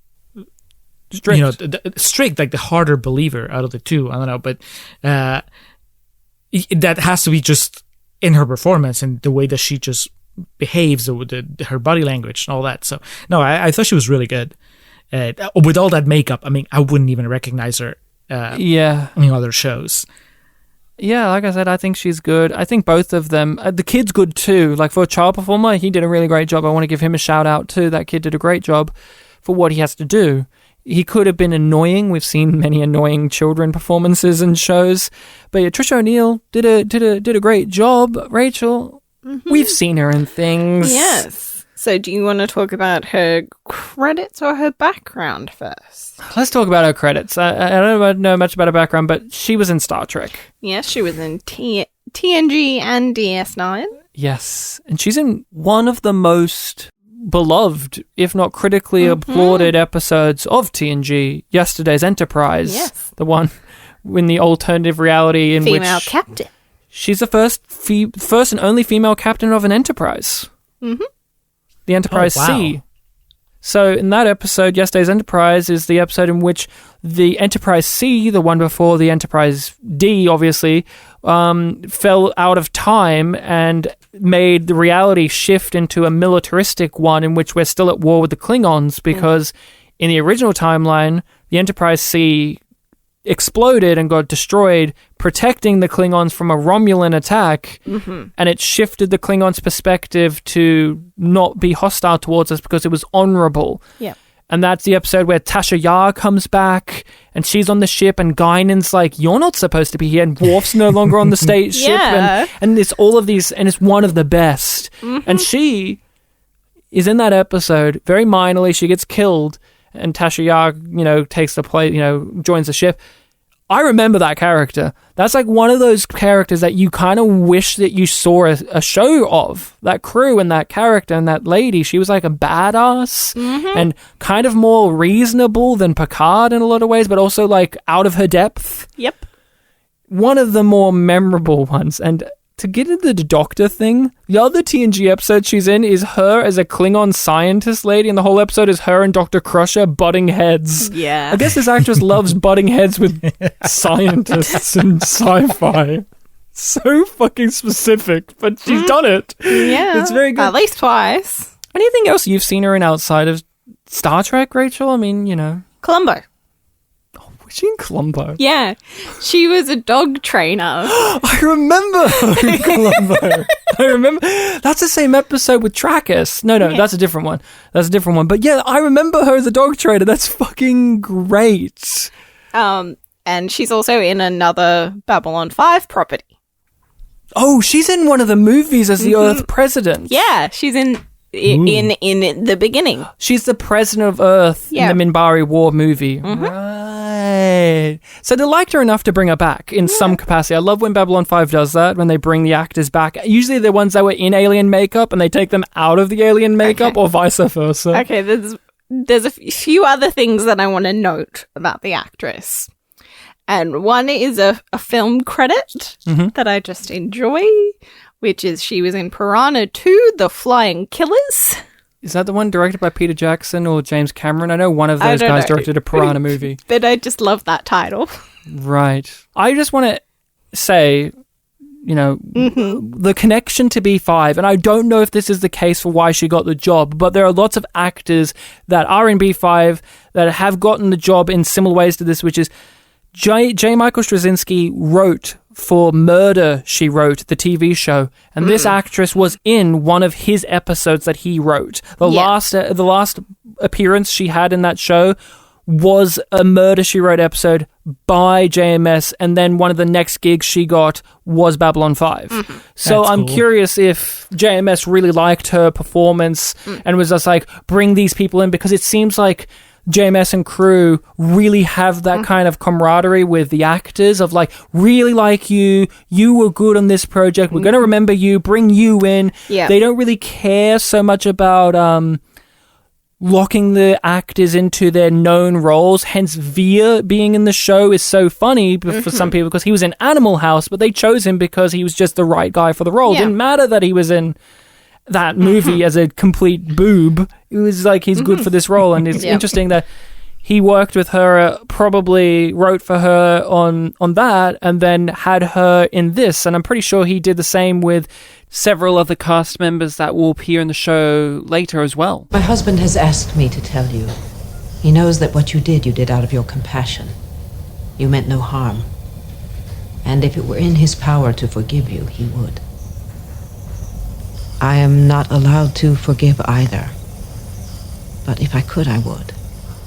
strict, strict, like the harder believer out of the two. I don't know, but that has to be just in her performance and the way that she just behaves, her body language and all that. So no, I thought she was really good. With all that makeup, I wouldn't even recognize her. In other shows. Yeah, like I said, I think she's good. I think both of them. The kid's good too. Like for a child performer, he did a really great job. I want to give him a shout out too. That kid did a great job for what he has to do. He could have been annoying. We've seen many annoying children performances and shows, but yeah, Trisha O'Neill did a great job. Rachel, we've seen her in things. Yes. So do you want to talk about her credits or her background first? Let's talk about her credits. I don't know much about her background, but she was in Star Trek. Yes, she was in TNG and DS9. Yes, and she's in one of the most beloved, if not critically applauded episodes of TNG, Yesterday's Enterprise. Yes. The one in the alternative reality in Female which captain. she's the first and only female captain of an Enterprise. Mm-hmm. The Enterprise C. So in that episode, Yesterday's Enterprise is the episode in which the Enterprise C, the one before the Enterprise D, obviously, fell out of time and made the reality shift into a militaristic one in which we're still at war with the Klingons because in the original timeline, the Enterprise C exploded and got destroyed, protecting the Klingons from a Romulan attack, and it shifted the Klingons' perspective to not be hostile towards us because it was honorable. Yeah. And that's the episode where Tasha Yar comes back, and she's on the ship, and Guinan's like, "You're not supposed to be here," and Worf's no longer on the state ship, and it's all of these, and it's one of the best. And she is in that episode, very minorly, she gets killed, and Tasha Yar, takes the play, joins the ship. I remember that character. That's like one of those characters that you kind of wish that you saw a show of. That crew and that character and that lady. She was like a badass and kind of more reasonable than Picard in a lot of ways, but also like out of her depth. Yep. One of the more memorable ones. And to get into the doctor thing, the other TNG episode she's in is her as a Klingon scientist lady, and the whole episode is her and Dr. Crusher butting heads. Yeah. I guess this actress loves butting heads with scientists in sci-fi. So fucking specific, but she's done it. Yeah. It's very good. At least twice. Anything else you've seen her in outside of Star Trek, Rachel? I mean, Columbo. Was she in Columbo? Yeah. She was a dog trainer. I remember her in Columbo. I remember. That's the same episode with Trackus. No, that's a different one. But yeah, I remember her as a dog trainer. That's fucking great. And she's also in another Babylon 5 property. Oh, she's in one of the movies as the Earth president. Yeah, she's in the beginning. She's the president of Earth in the Mbryo War movie. Right. So they liked her enough to bring her back in some capacity. I love when Babylon 5 does that, when they bring the actors back. Usually they're ones that were in alien makeup and they take them out of the alien makeup or vice versa. Okay, there's a few other things that I want to note about the actress. And one is a film credit that I just enjoy, which is she was in Piranha 2, The Flying Killers. Is that the one directed by Peter Jackson or James Cameron? I know one of those guys directed a Piranha movie. But I just love that title. Right. I just want to say, the connection to B5, and I don't know if this is the case for why she got the job, but there are lots of actors that are in B5 that have gotten the job in similar ways to this, which is J. Michael Straczynski wrote for Murder, She Wrote, the TV show, and this actress was in one of his episodes that he wrote. The last appearance she had in that show was a Murder, She Wrote episode by JMS, and then one of the next gigs she got was Babylon 5. So I'm curious if JMS really liked her performance and was just like, bring these people in, because it seems like JMS and crew really have that kind of camaraderie with the actors of like, really like you were good on this project, we're going to remember you, bring you in. They don't really care so much about locking the actors into their known roles, hence Veer being in the show is so funny for some people because he was in Animal House, but they chose him because he was just the right guy for the role. It didn't matter that he was in that movie as a complete boob. It was like, he's good for this role, and it's interesting that he worked with her, probably wrote for her on that, and then had her in this, and I'm pretty sure he did the same with several other cast members that will appear in the show later as well. My husband has asked me to tell you. He knows that what you did out of your compassion. You meant no harm. And if it were in his power to forgive you, he would. I am not allowed to forgive either. But if I could, I would.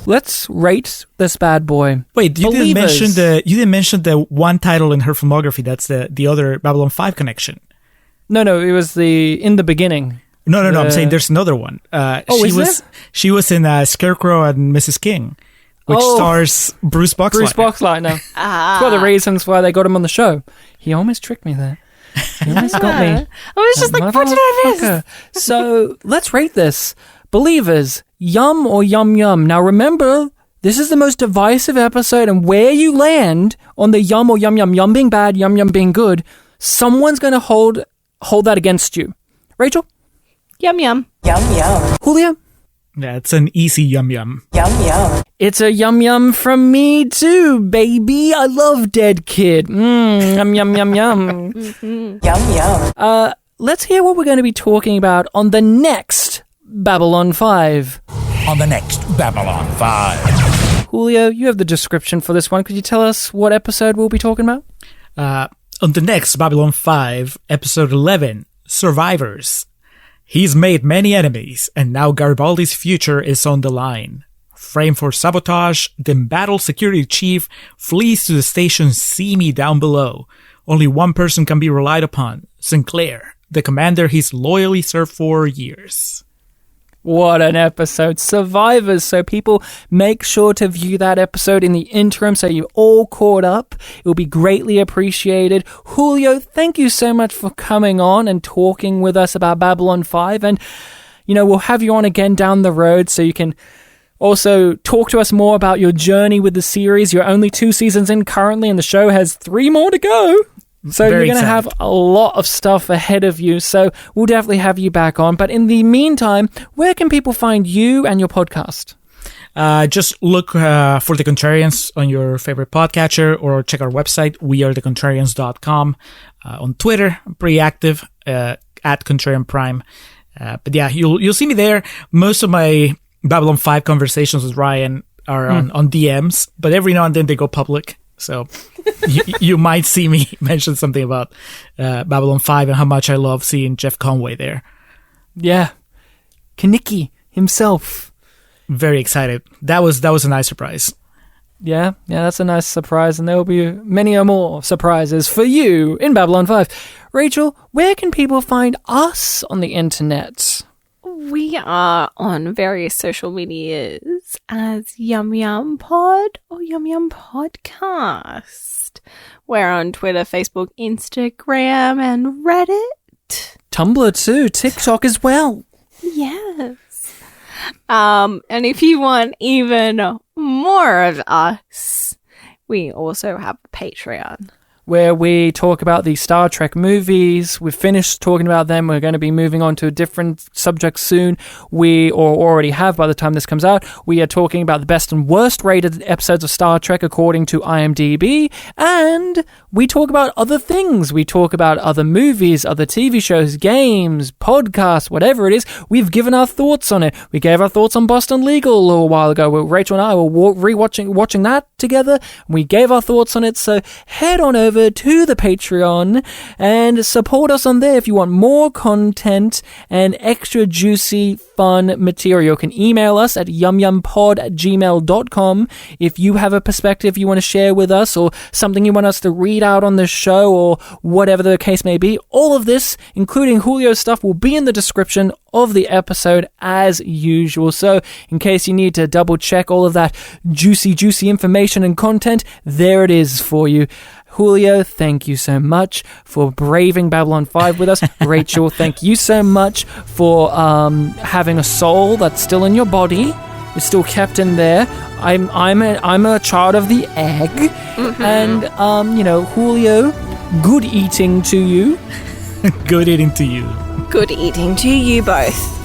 Let's rate this bad boy. Wait, you didn't mention the one title in her filmography. That's the other Babylon 5 connection. No, it was in the beginning. No. I'm saying there's another one. She was in Scarecrow and Mrs. King, which stars Bruce Boxleitner. Bruce Boxleitner. It's one of the reasons why they got him on the show. He almost tricked me there. He almost got me. I was just like, what did I miss? So let's rate this. Believers, yum or yum yum. Now remember, this is the most divisive episode, and where you land on the yum or yum yum, yum being bad, yum yum being good, someone's going to hold that against you. Rachel? Yum yum. Yum yum. Julio? Yeah, it's an easy yum yum. Yum yum. It's a yum yum from me too, baby. I love Dead Kid. Yum yum yum yum. Yum yum. Let's hear what we're going to be talking about on the next Babylon 5. On the next Babylon 5. Julio, you have the description for this one. Could you tell us what episode we'll be talking about? On the next Babylon 5, episode 11, Survivors. He's made many enemies, and now Garibaldi's future is on the line. Framed for sabotage, the embattled security chief flees to the station See Me down below. Only one person can be relied upon, Sinclair, the commander he's loyally served for years. What an episode. Survivors. So people, make sure to view that episode in the interim so you're all caught up. It will be greatly appreciated. Julio, thank you so much for coming on and talking with us about Babylon 5. And, we'll have you on again down the road so you can also talk to us more about your journey with the series. You're only 2 seasons in currently, and the show has 3 more to go. So you're going to have a lot of stuff ahead of you. So we'll definitely have you back on. But in the meantime, where can people find you and your podcast? Just look for The Contrarians on your favorite podcatcher, or check our website, wearethecontrarians.com. On Twitter, I'm pretty active, at Contrarian Prime. But yeah, you'll see me there. Most of my Babylon 5 conversations with Ryan are on DMs, but every now and then they go public. So you might see me mention something about Babylon 5 and how much I love seeing Jeff Conway there. Yeah. Kaniki himself. Very excited. That was a nice surprise. Yeah, that's a nice surprise, and there will be many more surprises for you in Babylon 5. Rachel, where can people find us on the internet? We are on various social medias as YumYumPod or YumYumPodcast. We're on Twitter, Facebook, Instagram, and Reddit. Tumblr too, TikTok as well. Yes. And if you want even more of us, we also have a Patreon, where we talk about the Star Trek movies. We've finished talking about them. We're going to be moving on to a different subject soon. We already have by the time this comes out. We are talking about the best and worst rated episodes of Star Trek according to IMDb. And we talk about other things. We talk about other movies, other TV shows, games, podcasts, whatever it is. We've given our thoughts on it. We gave our thoughts on Boston Legal a little while ago. Rachel and I were watching that together. We gave our thoughts on it. So head on over to the Patreon and support us on there if you want more content and extra juicy fun material. You can email us at yumyumpod@gmail.com if you have a perspective you want to share with us, or something you want us to read out on the show, or whatever the case may be. All of this, including Julio's stuff, will be in the description of the episode as usual. So in case you need to double check all of that juicy information and content, there it is for you. Julio, thank you so much for braving Babylon 5 with us. Rachel, thank you so much for having a soul that's still in your body. It's still kept in there. I'm a child of the egg. Mm-hmm. And Julio, good eating to you. Good eating to you. Good eating to you both.